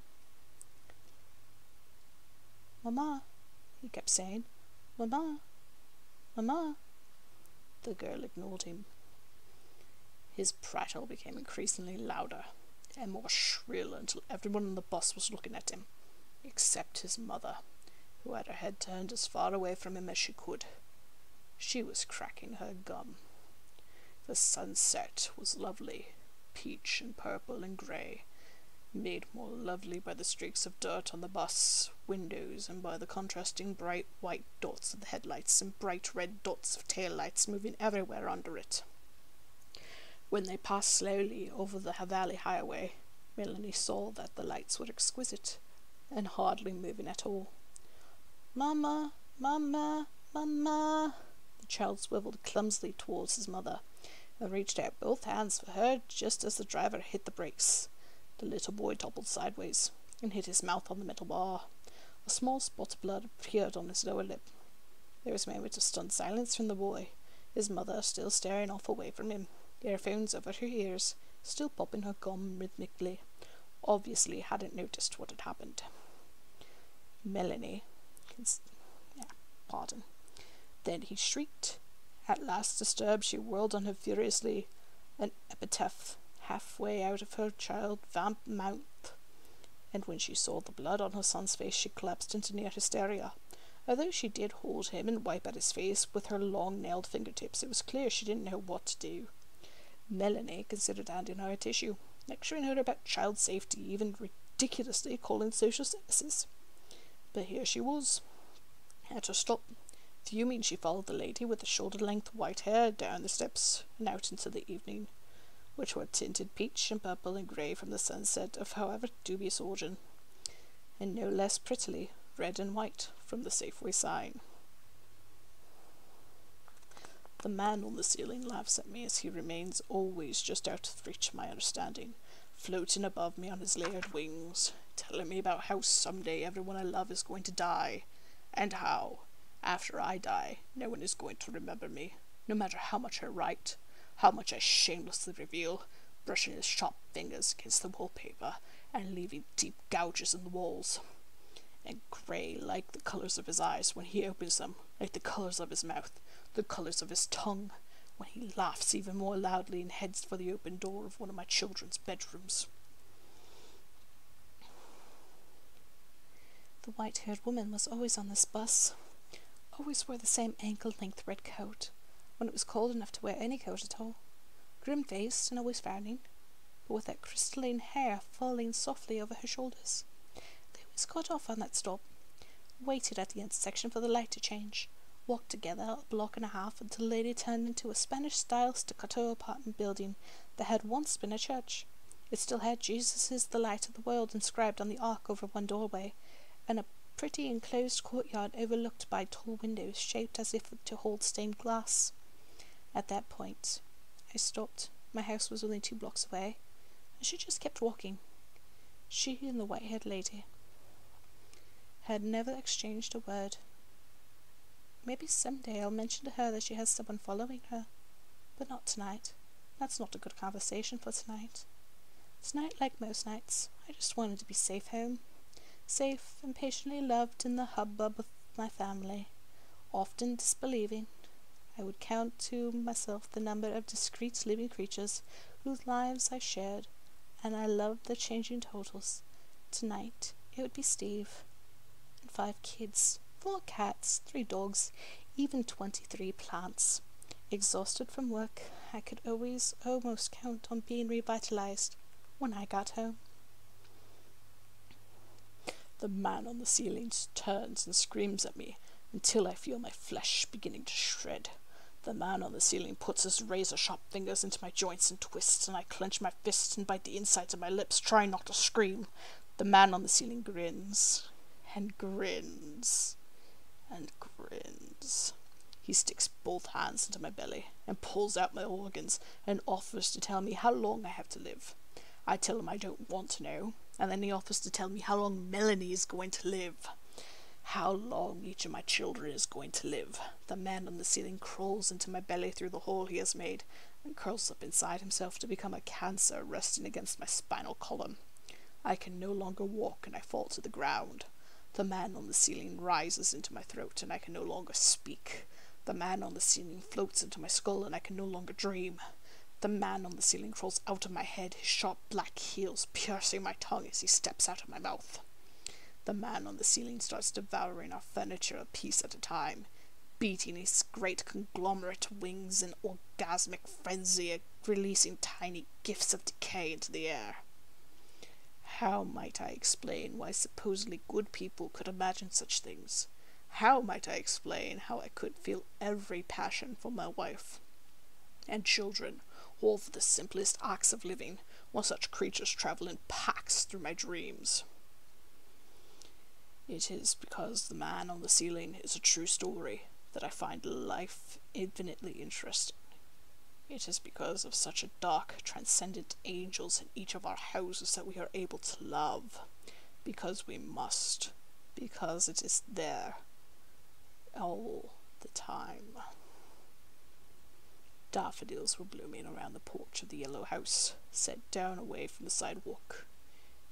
"Mama," he kept saying. "Mama, Mama." The girl ignored him. His prattle became increasingly louder and more shrill until everyone on the bus was looking at him, except his mother, who had her head turned as far away from him as she could. She was cracking her gum. The sunset was lovely, peach and purple and grey, made more lovely by the streaks of dirt on the bus windows and by the contrasting bright white dots of the headlights and bright red dots of taillights moving everywhere under it. When they passed slowly over the valley highway, Melanie saw that the lights were exquisite and hardly moving at all. "Mama, Mama, Mama." The child swiveled clumsily towards his mother and reached out both hands for her just as the driver hit the brakes. The little boy toppled sideways and hit his mouth on the metal bar. A small spot of blood appeared on his lower lip. There was a moment of stunned silence from the boy, his mother still staring off away from him, earphones over her ears, still popping her gum rhythmically, obviously hadn't noticed what had happened. Melanie... Then he shrieked. At last disturbed, she whirled on him furiously, an epitaph halfway out of her child vamp mouth, and when she saw the blood on her son's face she collapsed into near hysteria. Although she did hold him and wipe at his face with her long-nailed fingertips, it was clear she didn't know what to do. Melanie considered handing her a tissue, lecturing her about child safety, even ridiculously calling social services. But here she was, at her stop, fuming. She followed the lady with the shoulder-length white hair down the steps and out into the evening, which were tinted peach and purple and grey from the sunset of however dubious origin, and no less prettily red and white from the Safeway sign. The man on the ceiling laughs at me as he remains always just out of reach of my understanding, floating above me on his layered wings, telling me about how someday everyone I love is going to die, and how, after I die, no one is going to remember me, no matter how much I write, how much I shamelessly reveal, brushing his sharp fingers against the wallpaper and leaving deep gouges in the walls, and grey like the colours of his eyes when he opens them, like the colours of his mouth, the colours of his tongue, when he laughs even more loudly and heads for the open door of one of my children's bedrooms. The white-haired woman was always on this bus, always wore the same ankle-length red coat, when it was cold enough to wear any coat at all, grim-faced and always frowning, but with that crystalline hair falling softly over her shoulders. They always got off on that stop, waited at the intersection for the light to change, walked together a block and a half until the lady turned into a Spanish-style staccato apartment building that had once been a church. It still had "Jesus is the light of the world" inscribed on the arch over one doorway, and a pretty enclosed courtyard overlooked by tall windows shaped as if to hold stained glass. At that point, I stopped. My house was only 2 blocks away, and she just kept walking. She and the white-haired lady had never exchanged a word. Maybe someday I'll mention to her that she has someone following her, but not tonight. That's not a good conversation for tonight. Tonight, like most nights, I just wanted to be safe home. Safe and patiently loved in the hubbub of my family. Often disbelieving, I would count to myself the number of discreet living creatures whose lives I shared, and I loved their changing totals. Tonight, it would be Steve, and 5 kids, 4 cats, 3 dogs, even 23 plants. Exhausted from work, I could always almost count on being revitalized when I got home. The man on the ceiling turns and screams at me until I feel my flesh beginning to shred. The man on the ceiling puts his razor-sharp fingers into my joints and twists, and I clench my fists and bite the insides of my lips, trying not to scream. The man on the ceiling grins, and grins, and grins. He sticks both hands into my belly, and pulls out my organs, and offers to tell me how long I have to live. I tell him I don't want to know, and then he offers to tell me how long Melanie is going to live. How long each of my children is going to live. The man on the ceiling crawls into my belly through the hole he has made, and curls up inside himself to become a cancer resting against my spinal column. I can no longer walk, and I fall to the ground. The man on the ceiling rises into my throat, and I can no longer speak. The man on the ceiling floats into my skull, and I can no longer dream. The man on the ceiling crawls out of my head, his sharp black heels piercing my tongue as he steps out of my mouth. The man on the ceiling starts devouring our furniture a piece at a time, beating his great conglomerate wings in orgasmic frenzy, releasing tiny gifts of decay into the air. How might I explain why supposedly good people could imagine such things? How might I explain how I could feel every passion for my wife and children, all for the simplest acts of living, while such creatures travel in packs through my dreams? It is because the man on the ceiling is a true story that I find life infinitely interesting. It is because of such a dark, transcendent angels in each of our houses that we are able to love. Because we must. Because it is there. All the time. Daffodils were blooming around the porch of the yellow house, set down away from the sidewalk.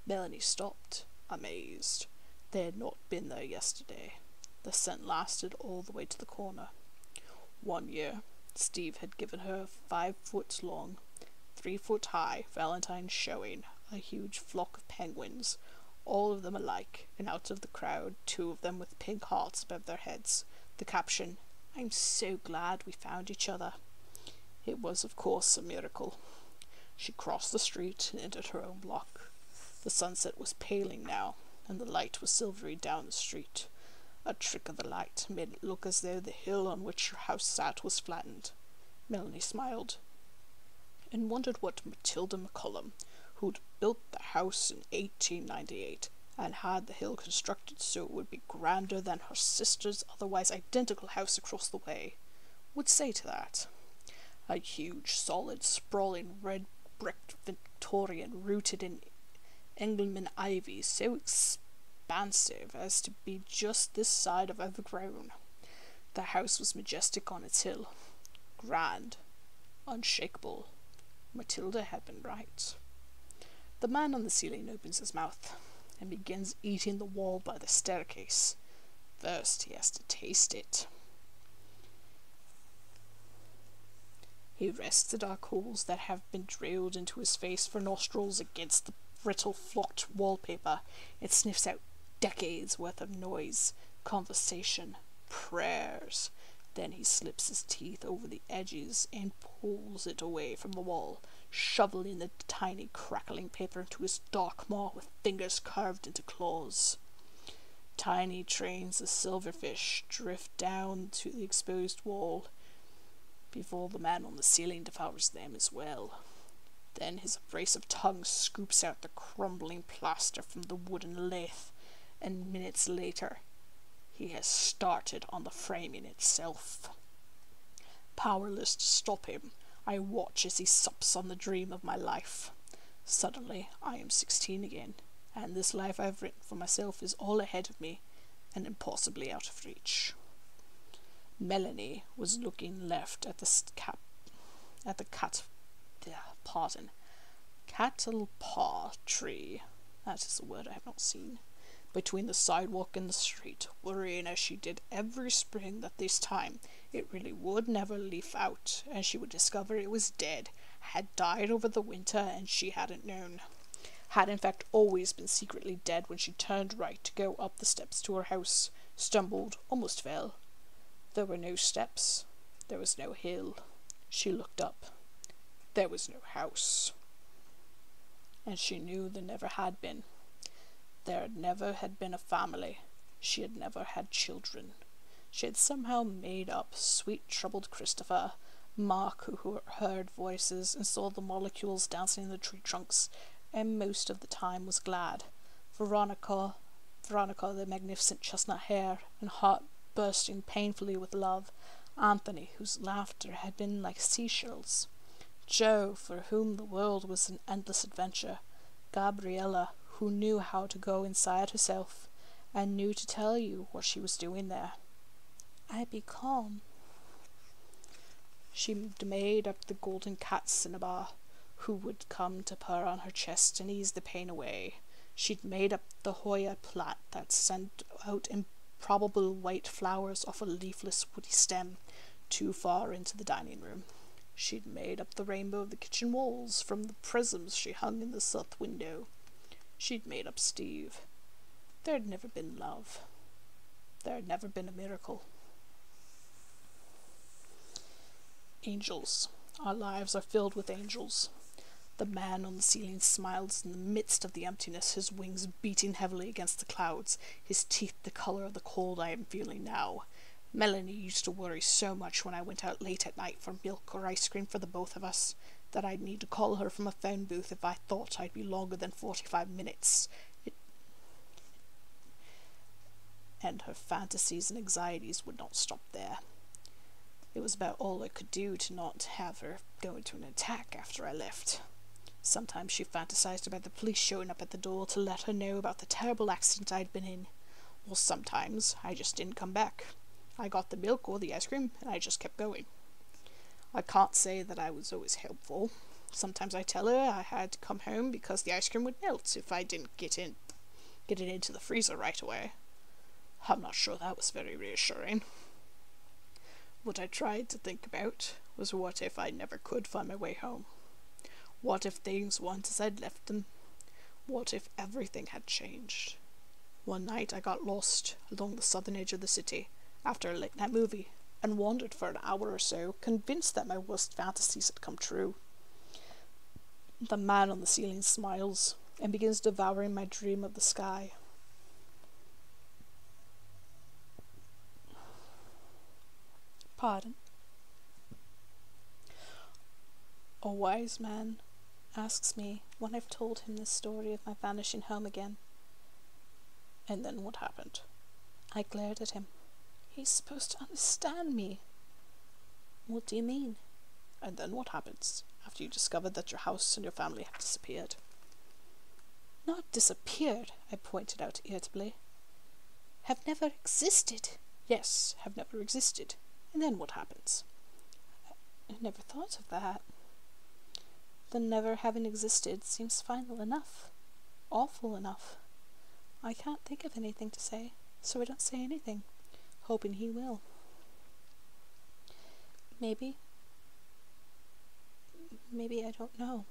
Melanie stopped, amazed. They had not been there yesterday. The scent lasted all the way to the corner. 1 year, Steve had given her a 5-foot-long, 3-foot-high Valentine's showing, a huge flock of penguins, all of them alike, and out of the crowd, 2 of them with pink hearts above their heads. The caption, "I'm so glad we found each other." It was, of course, a miracle. She crossed the street and entered her own block. The sunset was paling now, and the light was silvery down the street. A trick of the light made it look as though the hill on which her house sat was flattened. Melanie smiled, and wondered what Matilda McCullum, who'd built the house in 1898, and had the hill constructed so it would be grander than her sister's otherwise identical house across the way, would say to that. A huge, solid, sprawling, red-bricked Victorian rooted in Engelmann ivy, so expansive as to be just this side of overgrown. The house was majestic on its hill, grand, unshakable. Matilda had been right. The man on the ceiling opens his mouth and begins eating the wall by the staircase. First he has to taste it. He rests the dark holes that have been drilled into his face for nostrils against the brittle flocked wallpaper. It sniffs out decades worth of noise, conversation, prayers. Then he slips his teeth over the edges and pulls it away from the wall, shoveling the tiny crackling paper into his dark maw with fingers carved into claws. Tiny trains of silverfish drift down to the exposed wall before the man on the ceiling devours them as well. Then his abrasive tongue scoops out the crumbling plaster from the wooden lathe and minutes later, he has started on the framing itself. Powerless to stop him, I watch as he sups on the dream of my life. Suddenly, I am 16 again, and this life I've written for myself is all ahead of me, and impossibly out of reach. Melanie was looking left at cattle paw tree. That is a word I have not seen. Between the sidewalk and the street, worrying as she did every spring that this time it really would never leaf out, and she would discover it was dead, had died over the winter, and she hadn't known. Had in fact always been secretly dead when she turned right to go up the steps to her house, stumbled, almost fell. There were no steps. There was no hill. She looked up. There was no house. And she knew there never had been. There never had been a family. She had never had children. She had somehow made up sweet troubled Christopher, Mark, who heard voices and saw the molecules dancing in the tree trunks, and most of the time was glad. Veronica, the magnificent chestnut hair and heart bursting painfully with love. Anthony, whose laughter had been like seashells. Joe, for whom the world was an endless adventure. Gabriella, who knew how to go inside herself, and knew to tell you what she was doing there. I'd be calm. She made up the golden cat Cinnabar, who would come to purr on her chest and ease the pain away. She'd made up the Hoya plant that sent out improbable white flowers off a leafless woody stem too far into the dining room. She'd made up the rainbow of the kitchen walls from the prisms she hung in the south window. She'd made up Steve. There had never been love. There had never been a miracle. Angels. Our lives are filled with angels. The man on the ceiling smiles in the midst of the emptiness, his wings beating heavily against the clouds, his teeth the color of the cold I am feeling now. Melanie used to worry so much when I went out late at night for milk or ice cream for the both of us, that I'd need to call her from a phone booth if I thought I'd be longer than 45 minutes. And her fantasies and anxieties would not stop there. It was about all I could do to not have her go into an attack after I left. Sometimes she fantasized about the police showing up at the door to let her know about the terrible accident I'd been in. Or sometimes I just didn't come back. I got the milk or the ice cream, and I just kept going. I can't say that I was always helpful. Sometimes I tell her I had to come home because the ice cream would melt if I didn't get it into the freezer right away. I'm not sure that was very reassuring. What I tried to think about was what if I never could find my way home? What if things weren't as I'd left them? What if everything had changed? One night I got lost along the southern edge of the city after a late-night movie, and wandered for an hour or so, convinced that my worst fantasies had come true. The man on the ceiling smiles, and begins devouring my dream of the sky. Pardon? A wise man asks me when I've told him the story of my vanishing home again. And then what happened? I glared at him. He's supposed to understand me. What do you mean? And then what happens after you discovered that your house and your family have disappeared? Not disappeared, I pointed out irritably. Have never existed. Yes, have never existed. And then what happens? I never thought of that. The never having existed seems final enough. Awful enough. I can't think of anything to say, so I don't say anything, hoping he will. Maybe I don't know.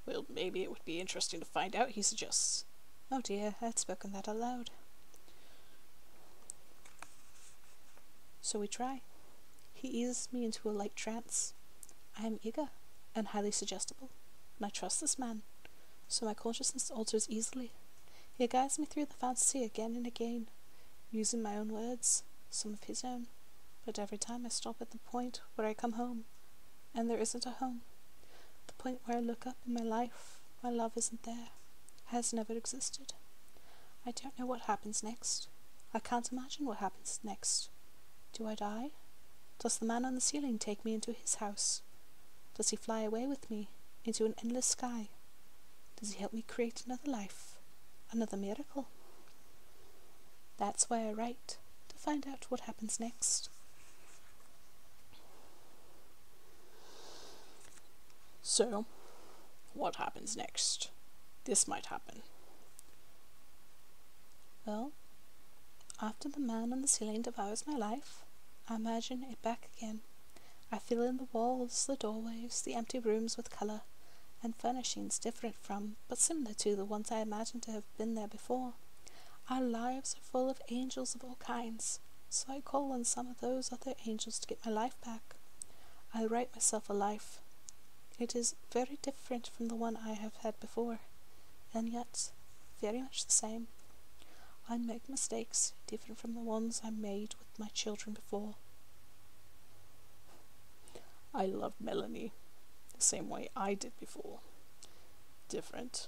Well, maybe it would be interesting to find out, he suggests. Oh dear, I had spoken that aloud. So we try. He eases me into a light trance. I am eager and highly suggestible, and I trust this man, so my consciousness alters easily. He guides me through the fantasy again and again, using my own words, some of his own, but every time I stop at the point where I come home, and there isn't a home. The point where I look up in my life, my love isn't there, has never existed. I don't know what happens next. I can't imagine what happens next. Do I die? Does the man on the ceiling take me into his house? Does he fly away with me into an endless sky? Does he help me create another life? Another miracle? That's why I write, to find out what happens next. So, what happens next? This might happen. Well, after the man on the ceiling devours my life, I imagine it back again. I fill in the walls, the doorways, the empty rooms with colour, and furnishings different from, but similar to, the ones I imagined to have been there before. Our lives are full of angels of all kinds, so I call on some of those other angels to get my life back. I write myself a life. It is very different from the one I have had before, and yet very much the same. I make mistakes different from the ones I made with my children before. I love Melanie the same way I did before. Different,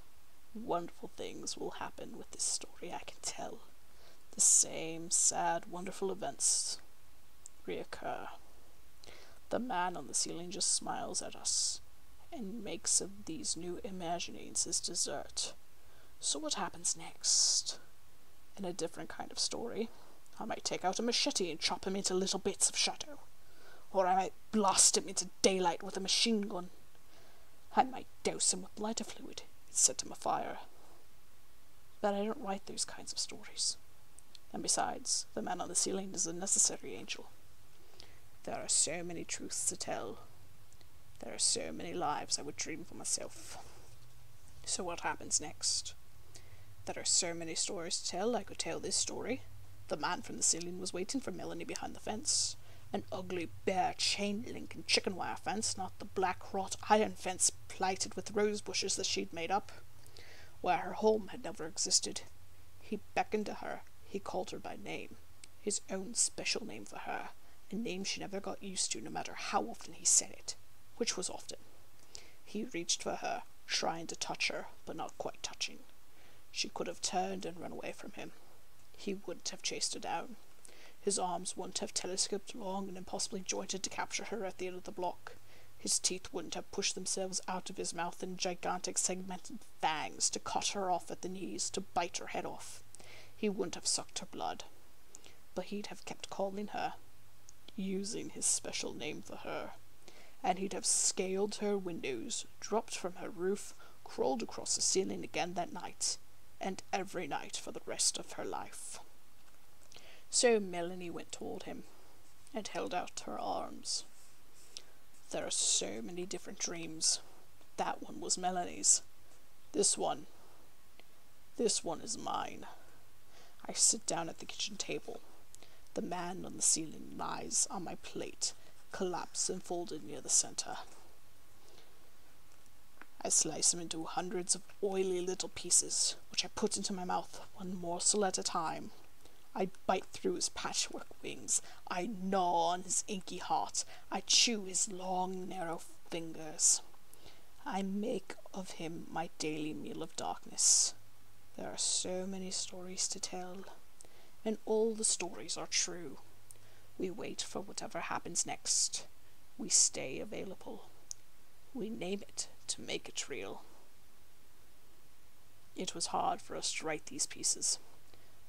wonderful things will happen with this story, I can tell. The same sad, wonderful events reoccur. The man on the ceiling just smiles at us and makes of these new imaginings his dessert. So what happens next? In a different kind of story, I might take out a machete and chop him into little bits of shadow. Or I might blast him into daylight with a machine gun. I might douse him with lighter fluid and set him afire. But I don't write those kinds of stories. And besides, the man on the ceiling is a necessary angel. There are so many truths to tell. There are so many lives I would dream for myself. So what happens next? There are so many stories to tell. I could tell this story. The man from the ceiling was waiting for Melanie behind the fence. An ugly, bare, chain-link and chicken wire fence, not the black wrought iron fence plighted with rose bushes that she'd made up, where her home had never existed. He beckoned to her. He called her by name, his own special name for her, a name she never got used to no matter how often he said it, which was often. He reached for her, trying to touch her, but not quite touching. She could have turned and run away from him. He wouldn't have chased her down. His arms wouldn't have telescoped long and impossibly jointed to capture her at the end of the block. His teeth wouldn't have pushed themselves out of his mouth in gigantic segmented fangs to cut her off at the knees, to bite her head off. He wouldn't have sucked her blood. But he'd have kept calling her, using his special name for her. And he'd have scaled her windows, dropped from her roof, crawled across the ceiling again that night, and every night for the rest of her life. So Melanie went toward him, and held out her arms. There are so many different dreams. That one was Melanie's. This one is mine. I sit down at the kitchen table. The man on the ceiling lies on my plate, collapsed and folded near the center. I slice him into hundreds of oily little pieces, which I put into my mouth, one morsel at a time. I bite through his patchwork wings. I gnaw on his inky heart. I chew his long, narrow fingers. I make of him my daily meal of darkness. There are so many stories to tell, and all the stories are true. We wait for whatever happens next. We stay available. We name it to make it real. It was hard for us to write these pieces.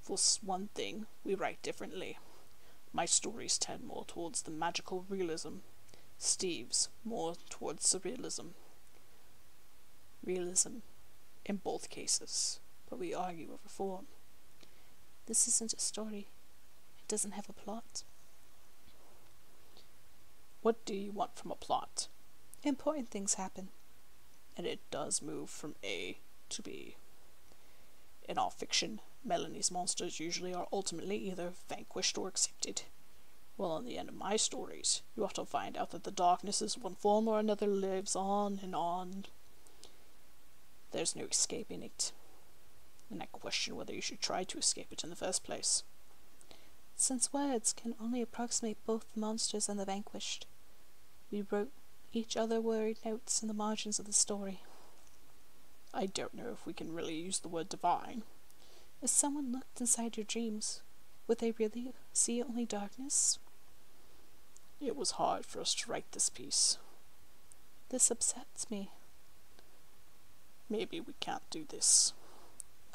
For one thing, we write differently. My stories tend more towards the magical realism. Steve's more towards surrealism. Realism in both cases, but we argue over form. This isn't a story. It doesn't have a plot. What do you want from a plot? Important things happen. And it does move from A to B. In our fiction, Melanie's monsters usually are ultimately either vanquished or accepted. Well, in the end of my stories, you often find out that the darkness in one form or another lives on and on. There's no escaping it. And I question whether you should try to escape it in the first place. Since words can only approximate both the monsters and the vanquished, we wrote each other worried notes in the margins of the story. I don't know if we can really use the word divine. If someone looked inside your dreams, would they really see only darkness? It was hard for us to write this piece. This upsets me. Maybe we can't do this.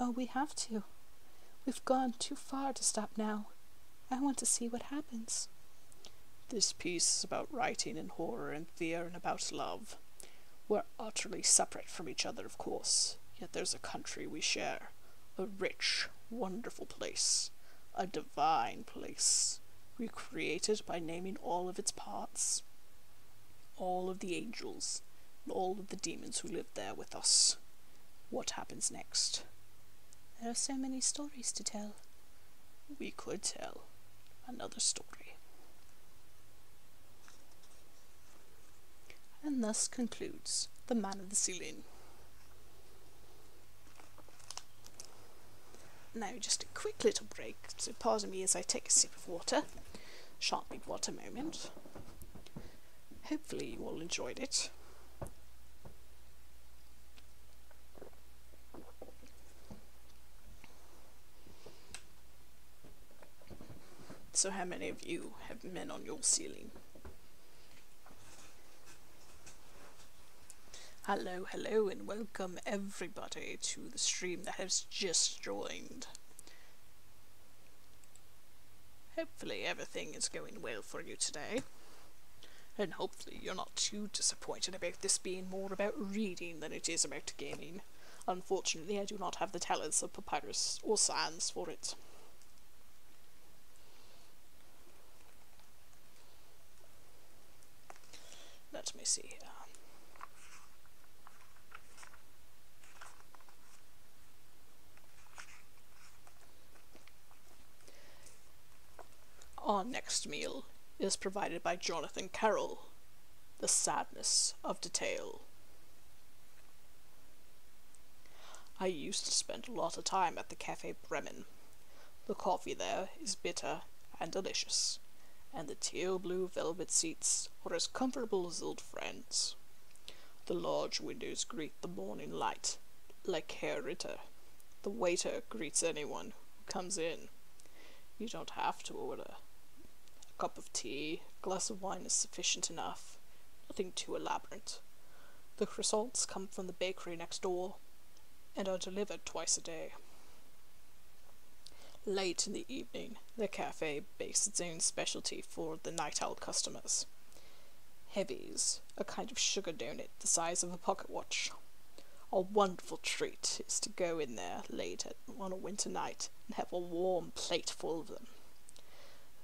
Oh, we have to. We've gone too far to stop now. I want to see what happens. This piece is about writing and horror and fear and about love. We're utterly separate from each other, of course, yet there's a country we share. A rich, wonderful place. A divine place. We created by naming all of its parts. All of the angels, and all of the demons who live there with us. What happens next? There are so many stories to tell. We could tell another story. And thus concludes The Man of the Ceiling. Now just a quick little break, so pardon me as I take a sip of water. Shan't be what a moment. Hopefully you all enjoyed it. So how many of you have men on your ceiling? Hello, hello, and welcome everybody to the stream that has just joined. Hopefully everything is going well for you today. And hopefully you're not too disappointed about this being more about reading than it is about gaming. Unfortunately, I do not have the talents of Papyrus or Sans for it. Let me see here. Our next meal is provided by Jonathan Carroll, The Sadness of Detail. I used to spend a lot of time at the Cafe Bremen. The coffee there is bitter and delicious, and the teal blue velvet seats are as comfortable as old friends. The large windows greet the morning light like Herr Ritter. The waiter greets anyone who comes in. You don't have to order. A cup of tea, a glass of wine is sufficient enough. Nothing too elaborate. The croissants come from the bakery next door and are delivered twice a day. Late in the evening, the cafe bakes its own specialty for the night owl customers. Heavies, a kind of sugar donut the size of a pocket watch. A wonderful treat is to go in there late on a winter night and have a warm plate full of them.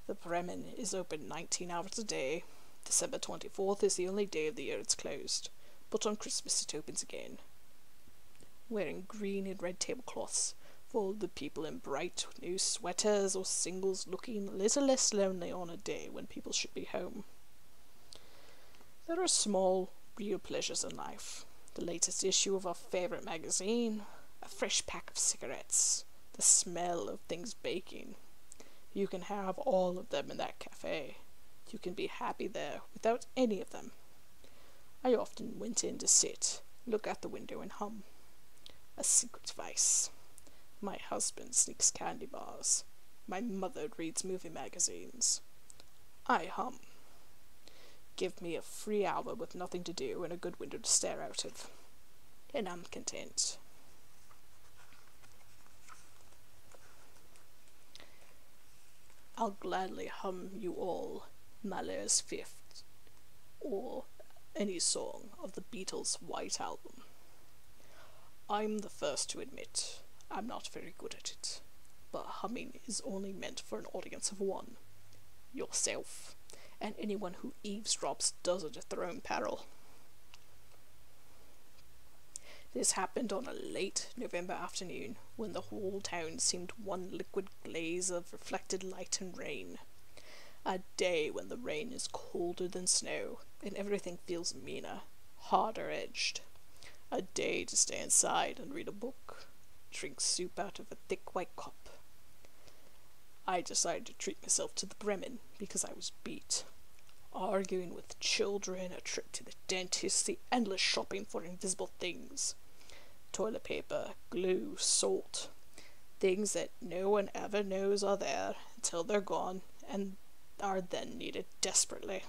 The Bremen is open 19 hours a day. December 24th is the only day of the year it's closed, but on Christmas it opens again. Wearing green and red tablecloths, full of the people in bright new sweaters or singles looking a little less lonely on a day when people should be home. There are small, real pleasures in life. The latest issue of our favourite magazine, a fresh pack of cigarettes, the smell of things baking. You can have all of them in that cafe. You can be happy there without any of them. I often went in to sit, look out the window and hum. A secret vice. My husband sneaks candy bars. My mother reads movie magazines. I hum. Give me a free hour with nothing to do and a good window to stare out of, and I'm content. I'll gladly hum you all Mahler's Fifth, or any song of the Beatles' White Album. I'm the first to admit I'm not very good at it, but humming is only meant for an audience of one. Yourself, and anyone who eavesdrops does it at their own peril. This happened on a late November afternoon, when the whole town seemed one liquid glaze of reflected light and rain. A day when the rain is colder than snow, and everything feels meaner, harder edged. A day to stay inside and read a book, drink soup out of a thick white cup. I decided to treat myself to the Bremen because I was beat. Arguing with children, a trip to the dentist, the endless shopping for invisible things. Toilet paper, glue, salt. Things that no one ever knows are there until they're gone and are then needed desperately.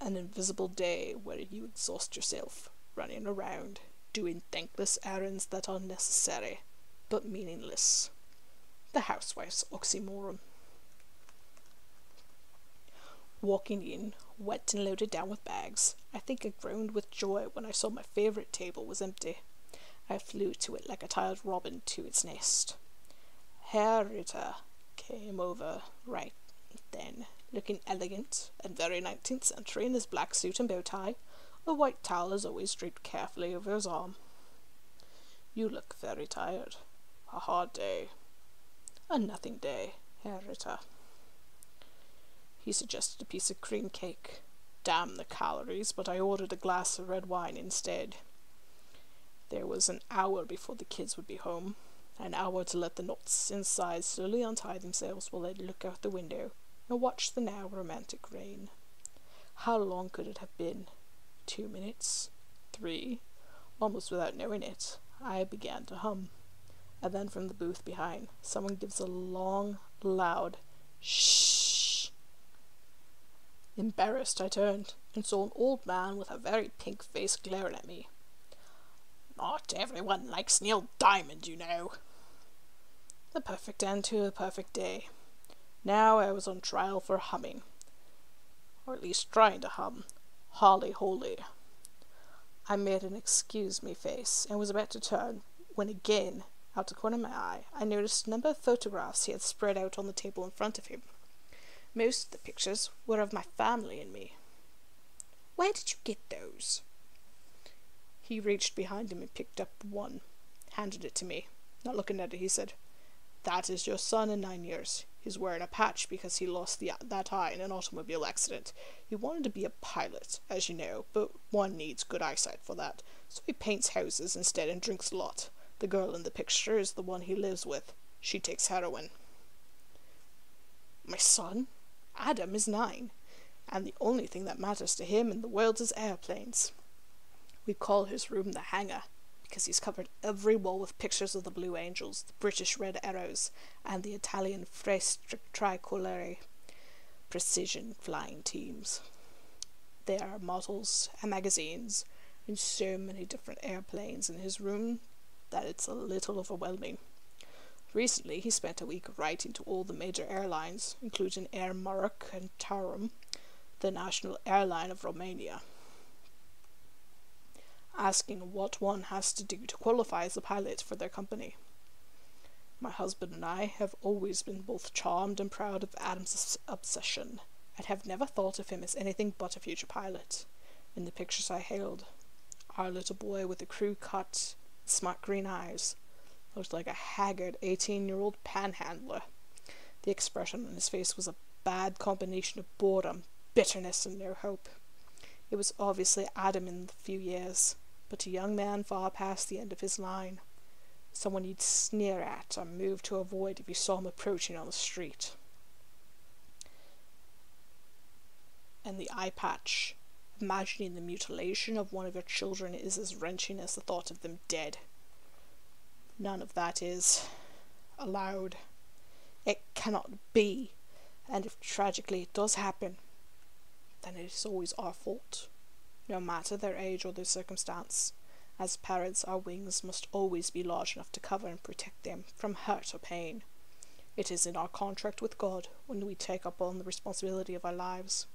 An invisible day where you exhaust yourself, running around, doing thankless errands that are necessary, but meaningless. The housewife's oxymoron. Walking in, wet and loaded down with bags, I think I groaned with joy when I saw my favourite table was empty. I flew to it like a tired robin to its nest. Herr Ritter came over right then, looking elegant and very 19th century in his black suit and bow tie, a white towel as always draped carefully over his arm. You look very tired. A hard day. A nothing day, Herr Ritter. He suggested a piece of cream cake. Damn the calories, but I ordered a glass of red wine instead. There was an hour before the kids would be home, an hour to let the knots inside slowly untie themselves while I'd look out the window and watch the now romantic rain. How long could it have been? 2 minutes? 3? Almost without knowing it, I began to hum. And then from the booth behind, someone gives a long, loud shh. Embarrassed, I turned and saw an old man with a very pink face glaring at me. Not everyone likes Neil Diamond, you know. The perfect end to a perfect day. Now I was on trial for humming. Or at least trying to hum. Holly holy. I made an excuse me face and was about to turn when again, out the corner of my eye, I noticed a number of photographs he had spread out on the table in front of him. Most of the pictures were of my family and me. Where did you get those? He reached behind him and picked up one, handed it to me. Not looking at it, he said, That is your son in 9 years. He's wearing a patch because he lost that eye in an automobile accident. He wanted to be a pilot, as you know, but one needs good eyesight for that, so he paints houses instead and drinks a lot. The girl in the picture is the one he lives with. She takes heroin. My son? Adam is 9, and the only thing that matters to him in the world is airplanes. We call his room the hangar, because he's covered every wall with pictures of the Blue Angels, the British Red Arrows, and the Italian Frestre Tricolore precision flying teams. There are models and magazines, and so many different airplanes in his room that it's a little overwhelming. Recently, he spent a week writing to all the major airlines, including Air Maroc and Tarom, the national airline of Romania, asking what one has to do to qualify as a pilot for their company. My husband and I have always been both charmed and proud of Adam's obsession, and have never thought of him as anything but a future pilot. In the pictures I held, our little boy with the crew cut, smart green eyes, looked like a haggard 18-year-old panhandler. The expression on his face was a bad combination of boredom, bitterness, and no hope. It was obviously Adam in a few years, but a young man far past the end of his line. Someone you'd sneer at or move to avoid if you saw him approaching on the street. And the eye patch. Imagining the mutilation of one of your children is as wrenching as the thought of them dead. None of that is allowed. It cannot be, and if tragically it does happen, then it is always our fault, no matter their age or their circumstance. As parents, our wings must always be large enough to cover and protect them from hurt or pain. It is in our contract with God when we take up on the responsibility of our lives.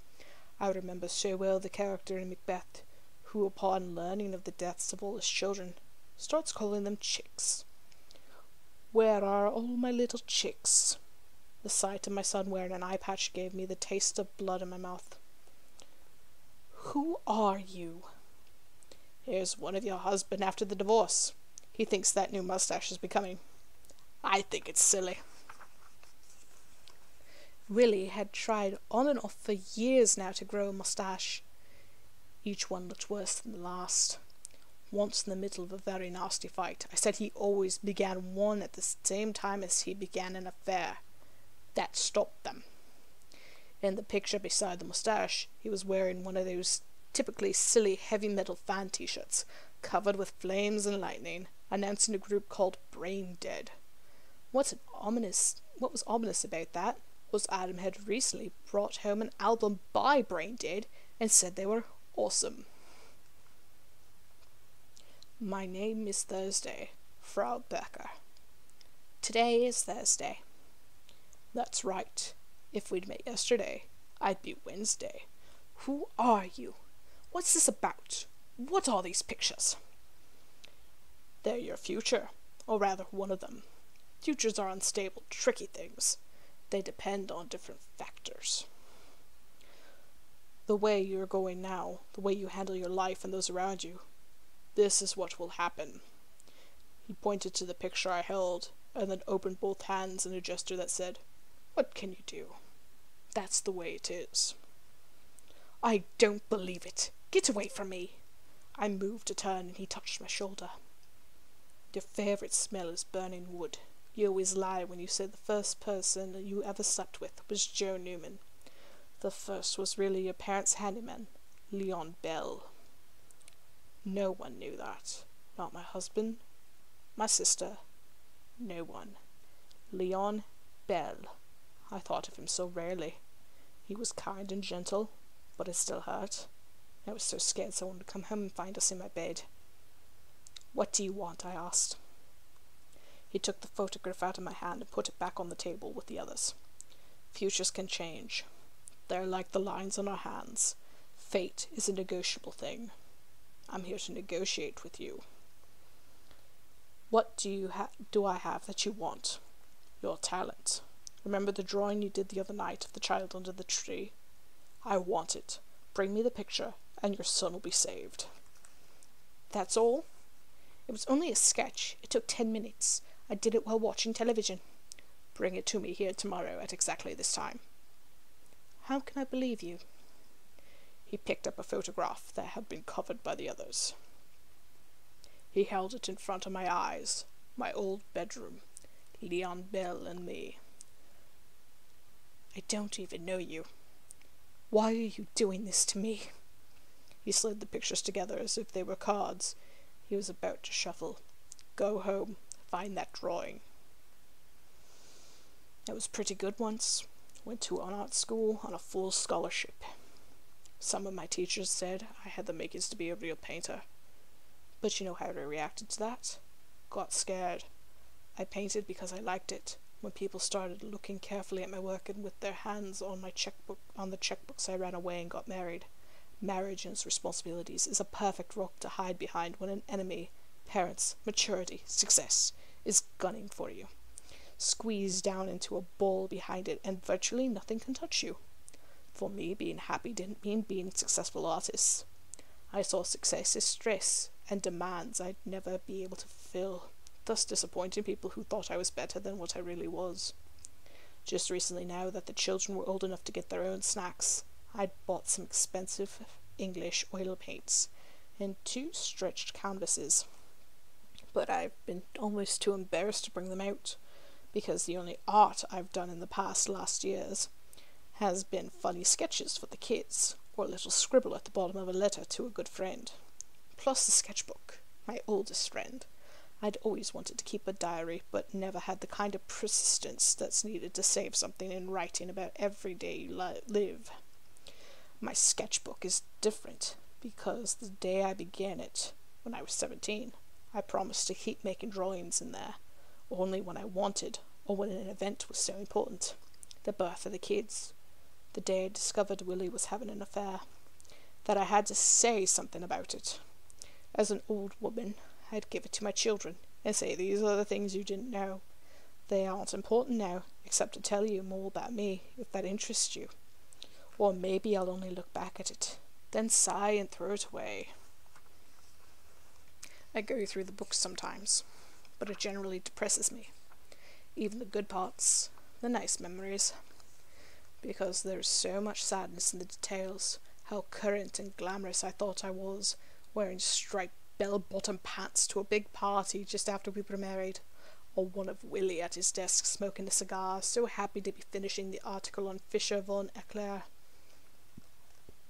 I remember so well the character in Macbeth, who, upon learning of the deaths of all his children, starts calling them chicks. Where are all my little chicks? The sight of my son wearing an eye patch gave me the taste of blood in my mouth. Who are you? Here's one of your husband after the divorce. He thinks that new mustache is becoming. I think it's silly. Willie had tried on and off for years now to grow a mustache. Each one looked worse than the last. Once in the middle of a very nasty fight, I said he always began one at the same time as he began an affair. That stopped them. In the picture beside the mustache, he was wearing one of those typically silly heavy metal fan t-shirts, covered with flames and lightning, announcing a group called Brain Dead. What was ominous about that was Adam had recently brought home an album by Brain Dead and said they were awesome. My name is Thursday, Frau Becker. Today is Thursday. That's right. If we'd met yesterday, I'd be Wednesday. Who are you? What's this about? What are these pictures? They're your future, or rather one of them. Futures are unstable, tricky things. They depend on different factors. The way you're going now, the way you handle your life and those around you, this is what will happen. He pointed to the picture I held, and then opened both hands in a gesture that said, "What can you do? That's the way it is." I don't believe it. Get away from me. I moved to turn and he touched my shoulder. Your favorite smell is burning wood. You always lie when you say the first person you ever slept with was Joe Newman. The first was really your parents' handyman, Leon Bell. No one knew that. Not my husband, my sister, no one. Leon Bell. I thought of him so rarely. He was kind and gentle, but it still hurt. I was so scared someone would come home and find us in my bed. What do you want? I asked. He took the photograph out of my hand and put it back on the table with the others. Futures can change. They're like the lines on our hands. Fate is a negotiable thing. I'm here to negotiate with you. What do I have that you want? Your talent. Remember the drawing you did the other night of the child under the tree? I want it. Bring me the picture, and your son will be saved. That's all? It was only a sketch. It took 10 minutes. I did it while watching television. Bring it to me here tomorrow at exactly this time. How can I believe you? He picked up a photograph that had been covered by the others. He held it in front of my eyes. My old bedroom. Leon Bell and me. I don't even know you. Why are you doing this to me? He slid the pictures together as if they were cards. He was about to shuffle. Go home. Find that drawing. I was pretty good once. Went to an art school on a full scholarship. Some of my teachers said I had the makings to be a real painter. But you know how I reacted to that? Got scared. I painted because I liked it. When people started looking carefully at my work and with their hands on the checkbooks, I ran away and got married. Marriage and its responsibilities is a perfect rock to hide behind when an enemy, parents, maturity, success, is gunning for you. Squeeze down into a ball behind it and virtually nothing can touch you. For me, being happy didn't mean being a successful artist. I saw success as stress and demands I'd never be able to fulfill, thus disappointing people who thought I was better than what I really was. Just recently, now that the children were old enough to get their own snacks, I'd bought some expensive English oil paints and 2 stretched canvases. But I've been almost too embarrassed to bring them out, because the only art I've done in the last years has been funny sketches for the kids, or a little scribble at the bottom of a letter to a good friend. Plus the sketchbook, my oldest friend. I'd always wanted to keep a diary, but never had the kind of persistence that's needed to save something in writing about everyday you live. My sketchbook is different, because the day I began it, when I was 17, I promised to keep making drawings in there, only when I wanted, or when an event was so important. The birth of the kids. The day I discovered Willie was having an affair. That I had to say something about it. As an old woman, I'd give it to my children, and say these are the things you didn't know. They aren't important now, except to tell you more about me, if that interests you. Or maybe I'll only look back at it, then sigh and throw it away. I go through the books sometimes, but it generally depresses me. Even the good parts, the nice memories. Because there's so much sadness in the details, how current and glamorous I thought I was, wearing striped bell-bottom pants to a big party just after we were married, or one of Willie at his desk smoking a cigar, so happy to be finishing the article on Fischer von Eclair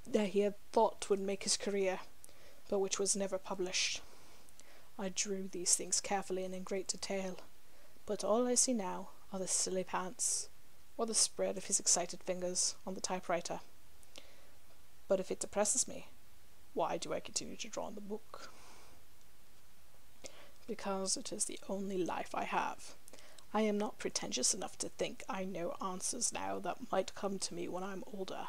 that he had thought would make his career, but which was never published. I drew these things carefully and in great detail, But all I see now are the silly pants, or the spread of his excited fingers on the typewriter. But if it depresses me, why do I continue to draw in the book? Because it is the only life I have. I am not pretentious enough to think I know answers now that might come to me when I'm older.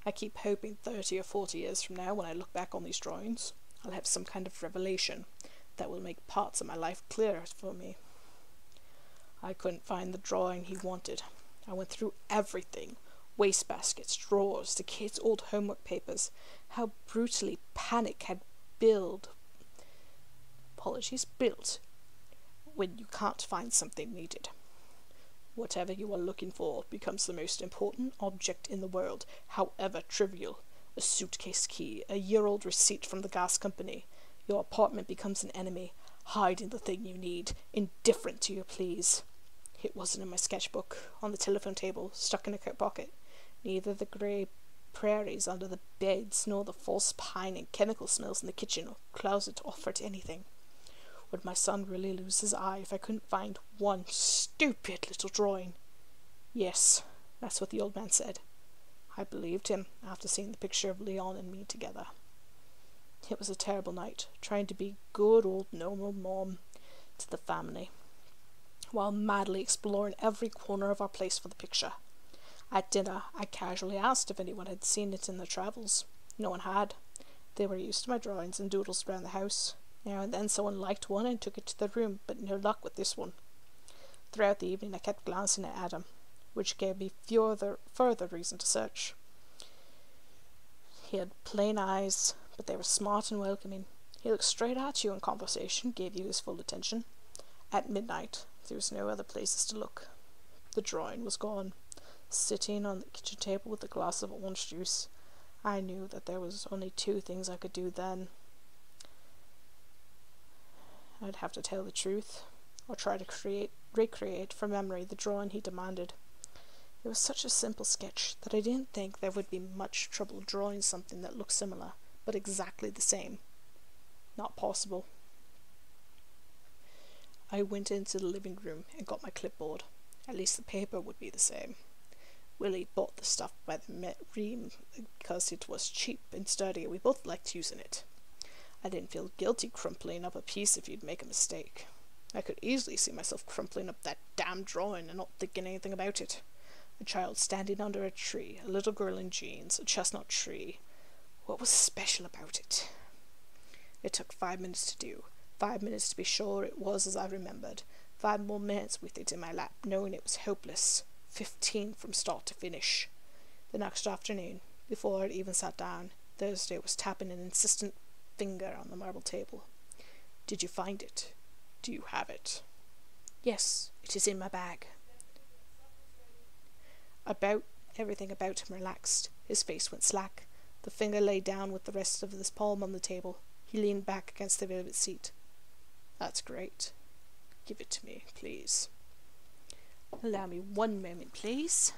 I keep hoping 30 or 40 years from now, when I look back on these drawings, I'll have some kind of revelation that will make parts of my life clearer for me. I couldn't find the drawing he wanted. I went through everything. Wastebaskets, drawers, the kids' old homework papers. How brutally panic had built when you can't find something needed. Whatever you are looking for becomes the most important object in the world, however trivial. A suitcase key, a year-old receipt from the gas company. Your apartment becomes an enemy, hiding the thing you need, indifferent to your pleas. It wasn't in my sketchbook, on the telephone table, stuck in a coat pocket. Neither the grey prairies under the beds, nor the false pine and chemical smells in the kitchen or closet offered anything. Would my son really lose his eye if I couldn't find one stupid little drawing? Yes, that's what the old man said. I believed him after seeing the picture of Leon and me together. It was a terrible night, trying to be good old normal mom to the family, while madly exploring every corner of our place for the picture. At dinner, I casually asked if anyone had seen it in their travels. No one had. They were used to my drawings and doodles around the house. Now and then someone liked one and took it to their room, but no luck with this one. Throughout the evening I kept glancing at Adam, which gave me further reason to search. He had plain eyes, but they were smart and welcoming. He looked straight at you in conversation, gave you his full attention. At midnight, there was no other places to look. The drawing was gone. Sitting on the kitchen table with a glass of orange juice, I knew that there was only two things I could do then. I'd have to tell the truth, or try to recreate from memory the drawing he demanded. It was such a simple sketch that I didn't think there would be much trouble drawing something that looked similar, but exactly the same. Not possible. I went into the living room and got my clipboard. At least the paper would be the same. Willie bought the stuff by the ream because it was cheap and sturdy, and we both liked using it. I didn't feel guilty crumpling up a piece if you'd make a mistake. I could easily see myself crumpling up that damn drawing and not thinking anything about it. A child standing under a tree, a little girl in jeans, a chestnut tree. What was special about it? It took 5 minutes to do. 5 minutes to be sure it was as I remembered. 5 more minutes with it in my lap, knowing it was hopeless. 15 from start to finish. The next afternoon, before I'd even sat down, Thursday was tapping an insistent finger on the marble table. Did you find it? Do you have it? Yes, it is in my bag. Everything about him relaxed. His face went slack. The finger lay down with the rest of his palm on the table. He leaned back against the velvet seat. That's great. Give it to me, please. Allow me 1 moment, please.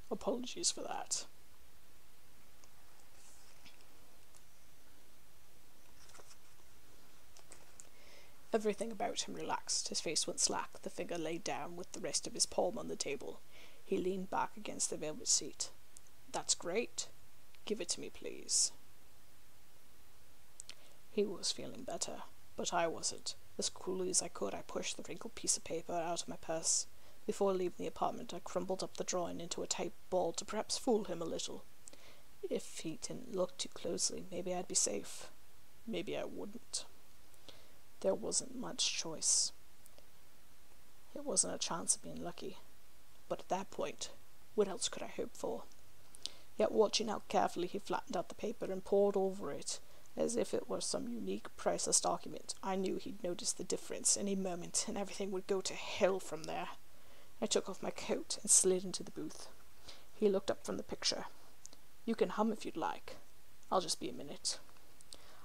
Apologies for that. Everything about him relaxed. His face went slack. The finger lay down with the rest of his palm on the table. He leaned back against the velvet seat. That's great. Give it to me, please. He was feeling better, but I wasn't. As coolly as I could, I pushed the wrinkled piece of paper out of my purse. Before leaving the apartment, I crumpled up the drawing into a tight ball to perhaps fool him a little. If he didn't look too closely, maybe I'd be safe. Maybe I wouldn't. There wasn't much choice. It wasn't a chance of being lucky. But at that point, what else could I hope for? Yet watching how carefully he flattened out the paper and pored over it, as if it were some unique, priceless document, I knew he'd notice the difference any moment, and everything would go to hell from there. I took off my coat and slid into the booth. He looked up from the picture. You can hum if you'd like. I'll just be a minute.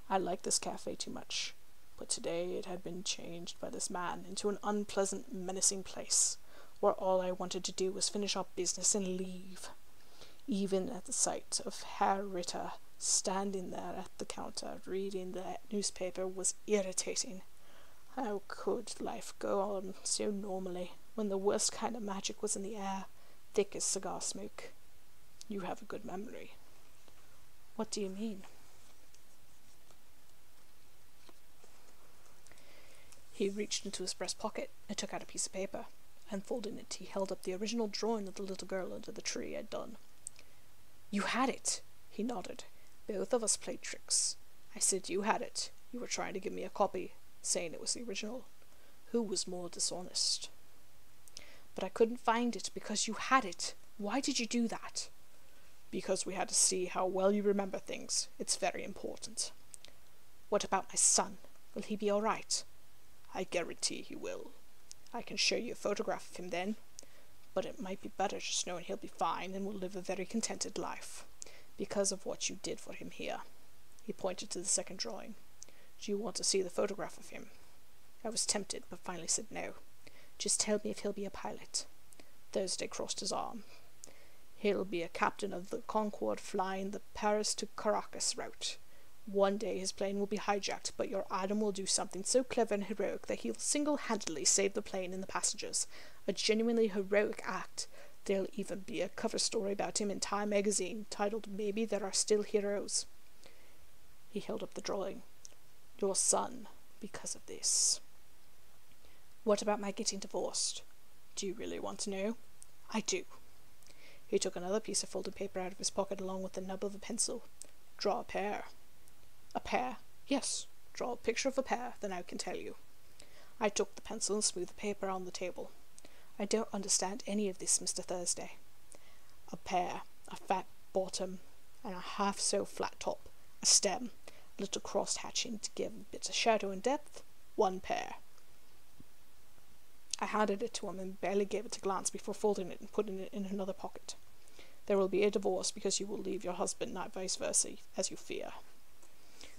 I like this cafe too much. But today it had been changed by this man into an unpleasant, menacing place, where all I wanted to do was finish up business and leave. Even at the sight of Herr Ritter standing there at the counter reading the newspaper was irritating. How could life go on so normally when the worst kind of magic was in the air, thick as cigar smoke? You have a good memory. What do you mean? He reached into his breast pocket and took out a piece of paper. Unfolding it, he held up the original drawing that the little girl under the tree had done. You had it, he nodded. Both of us played tricks. I said you had it. You were trying to give me a copy, saying it was the original. Who was more dishonest? But I couldn't find it because you had it. Why did you do that? Because we had to see how well you remember things. It's very important. What about my son? Will he be all right? I guarantee he will. I can show you a photograph of him then, but it might be better just knowing he'll be fine and will live a very contented life, because of what you did for him here. He pointed to the second drawing. Do you want to see the photograph of him? I was tempted, but finally said no. Just tell me if he'll be a pilot. Thursday crossed his arm. He'll be a captain of the Concorde flying the Paris to Caracas route. One day his plane will be hijacked, but your Adam will do something so clever and heroic that he'll single-handedly save the plane and the passengers. A genuinely heroic act. There'll even be a cover story about him in Time magazine, titled Maybe There Are Still Heroes. He held up the drawing. Your son, because of this. What about my getting divorced? Do you really want to know? I do. He took another piece of folded paper out of his pocket along with the nub of a pencil. Draw a pair. A pear? Yes. Draw a picture of a pear, then I can tell you. I took the pencil and smoothed the paper on the table. I don't understand any of this, Mr. Thursday. A pear, a fat bottom, and a half-so flat top, a stem, a little cross-hatching to give a bit of shadow and depth, one pear. I handed it to him and barely gave it a glance before folding it and putting it in another pocket. There will be a divorce because you will leave your husband, not vice versa, as you fear.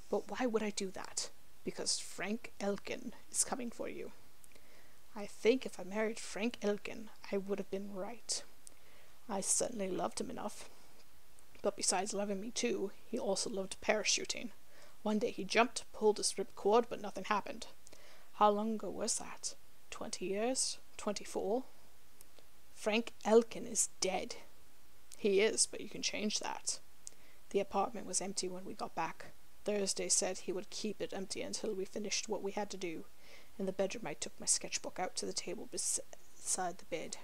But why would I do that? Because Frank Elkin is coming for you. I think if I married Frank Elkin, I would have been right. I certainly loved him enough. But besides loving me too, he also loved parachuting. One day he jumped, pulled his ripcord, but nothing happened. How long ago was that? 20 years? 24? Frank Elkin is dead. He is, but you can change that. The apartment was empty when we got back. Thursday said he would keep it empty until we finished what we had to do. In the bedroom I took my sketchbook out to the table beside the bed.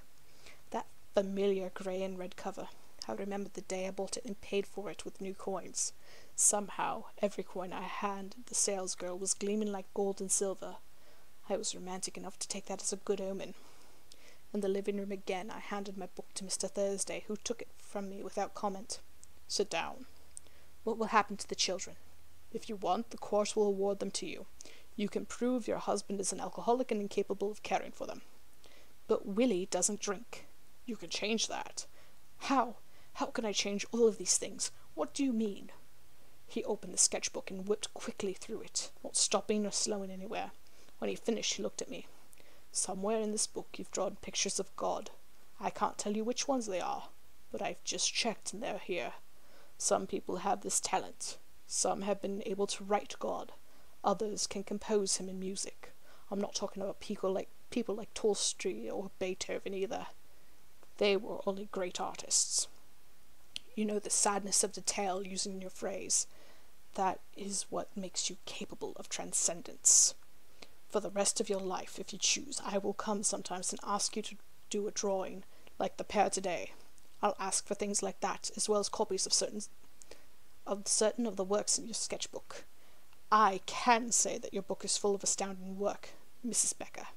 That familiar grey and red cover. I remembered the day I bought it and paid for it with new coins. Somehow, every coin I handed the salesgirl was gleaming like gold and silver. I was romantic enough to take that as a good omen. In the living room again, I handed my book to Mr. Thursday, who took it from me without comment. Sit down. What will happen to the children? If you want, the court will award them to you. You can prove your husband is an alcoholic and incapable of caring for them. But Willie doesn't drink. You can change that. How? How can I change all of these things? What do you mean? He opened the sketchbook and whipped quickly through it, not stopping or slowing anywhere. When he finished, he looked at me. Somewhere in this book you've drawn pictures of God. I can't tell you which ones they are, but I've just checked and they're here. Some people have this talent. Some have been able to write God. Others can compose him in music. I'm not talking about people like Tolstoy or Beethoven either. They were only great artists. You know the sadness of the tale, using your phrase. That is what makes you capable of transcendence. For the rest of your life, if you choose, I will come sometimes and ask you to do a drawing, like the pair today. I'll ask for things like that, as well as copies of certain of the works in your sketchbook. I can say that your book is full of astounding work, Mrs. Becker.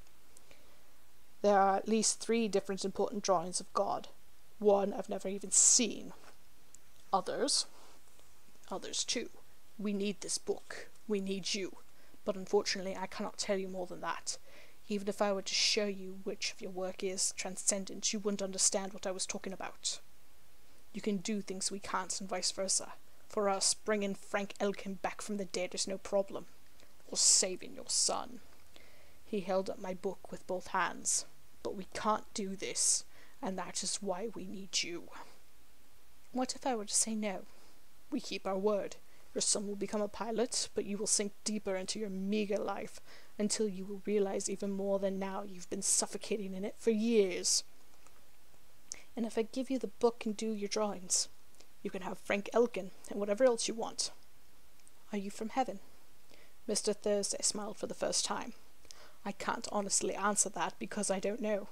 There are at least 3 different important drawings of God. One I've never even seen. Others too. We need this book. We need you. But unfortunately I cannot tell you more than that. Even if I were to show you which of your work is transcendent, you wouldn't understand what I was talking about. You can do things we can't, and vice versa. For us, bringing Frank Elkin back from the dead is no problem. Or saving your son. He held up my book with both hands. But we can't do this, and that is why we need you. What if I were to say no? We keep our word. Your son will become a pilot, but you will sink deeper into your meager life until you will realize even more than now you've been suffocating in it for years. And if I give you the book and do your drawings, you can have Frank Elkin and whatever else you want. Are you from heaven? Mr. Thursday smiled for the first time. I can't honestly answer that because I don't know.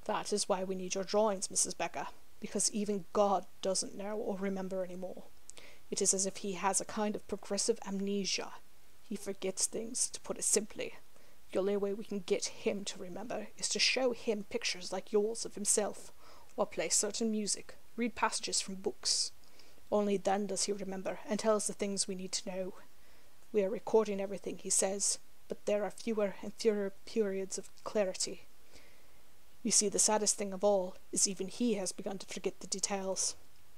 That is why we need your drawings, Mrs. Becker, because even God doesn't know or remember anymore. It is as if he has a kind of progressive amnesia. He forgets things, to put it simply. The only way we can get him to remember is to show him pictures like yours of himself, or play certain music, read passages from books. Only then does he remember and tell us the things we need to know. We are recording everything he says, but there are fewer and fewer periods of clarity. You see, the saddest thing of all is even he has begun to forget the details.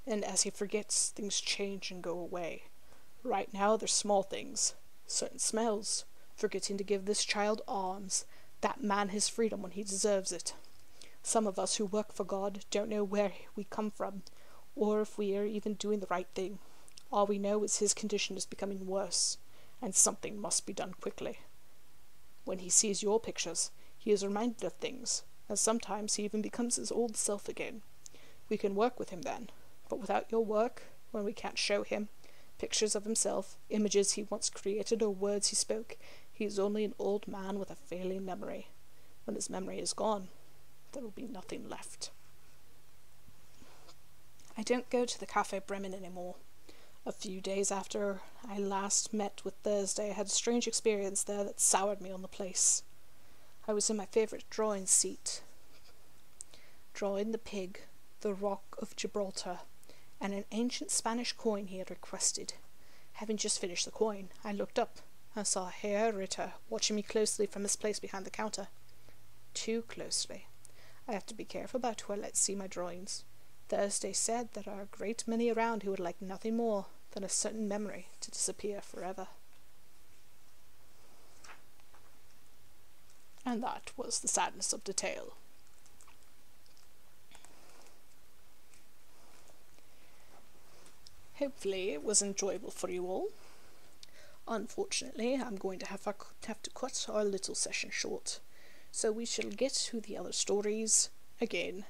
And as he forgets, things change and go away. Right now they're small things, certain smells, forgetting to give this child arms, that man his freedom when he deserves it. Some of us who work for God don't know where we come from, or if we are even doing the right thing. All we know is his condition is becoming worse, and something must be done quickly. When he sees your pictures, he is reminded of things, and sometimes he even becomes his old self again. We can work with him then, but without your work, when we can't show him pictures of himself, images he once created, or words he spoke, he is only an old man with a failing memory. When his memory is gone, there will be nothing left. I don't go to the Cafe Bremen anymore. A few days after I last met with Thursday, I had a strange experience there that soured me on the place. I was in my favourite drawing seat, drawing the pig, the Rock of Gibraltar, and an ancient Spanish coin he had requested. Having just finished the coin, I looked up and saw Herr Ritter watching me closely from his place behind the counter. Too closely. I have to be careful about who I let see my drawings. Thursday said there are a great many around who would like nothing more than a certain memory to disappear forever. And that was the sadness of the tale. Hopefully it was enjoyable for you all. Unfortunately, I'm going to have to cut our little session short, so we shall get to the other stories again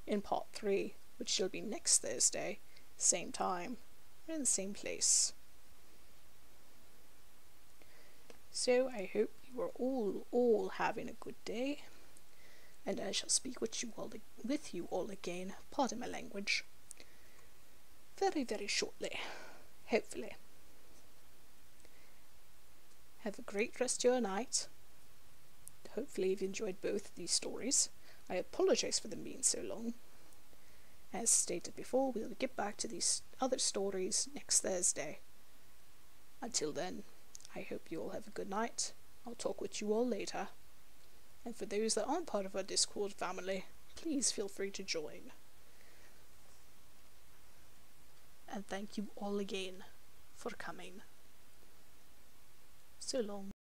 in part 3, which shall be next Thursday, same time, in the same place. So I hope you are all having a good day, and I shall speak with you all again, pardon my language, very, very shortly, hopefully. Have a great rest of your night. Hopefully you've enjoyed both these stories. I apologise for them being so long. As stated before, we'll get back to these other stories next Thursday. Until then, I hope you all have a good night. I'll talk with you all later. And for those that aren't part of our Discord family, please feel free to join. And thank you all again for coming. So long.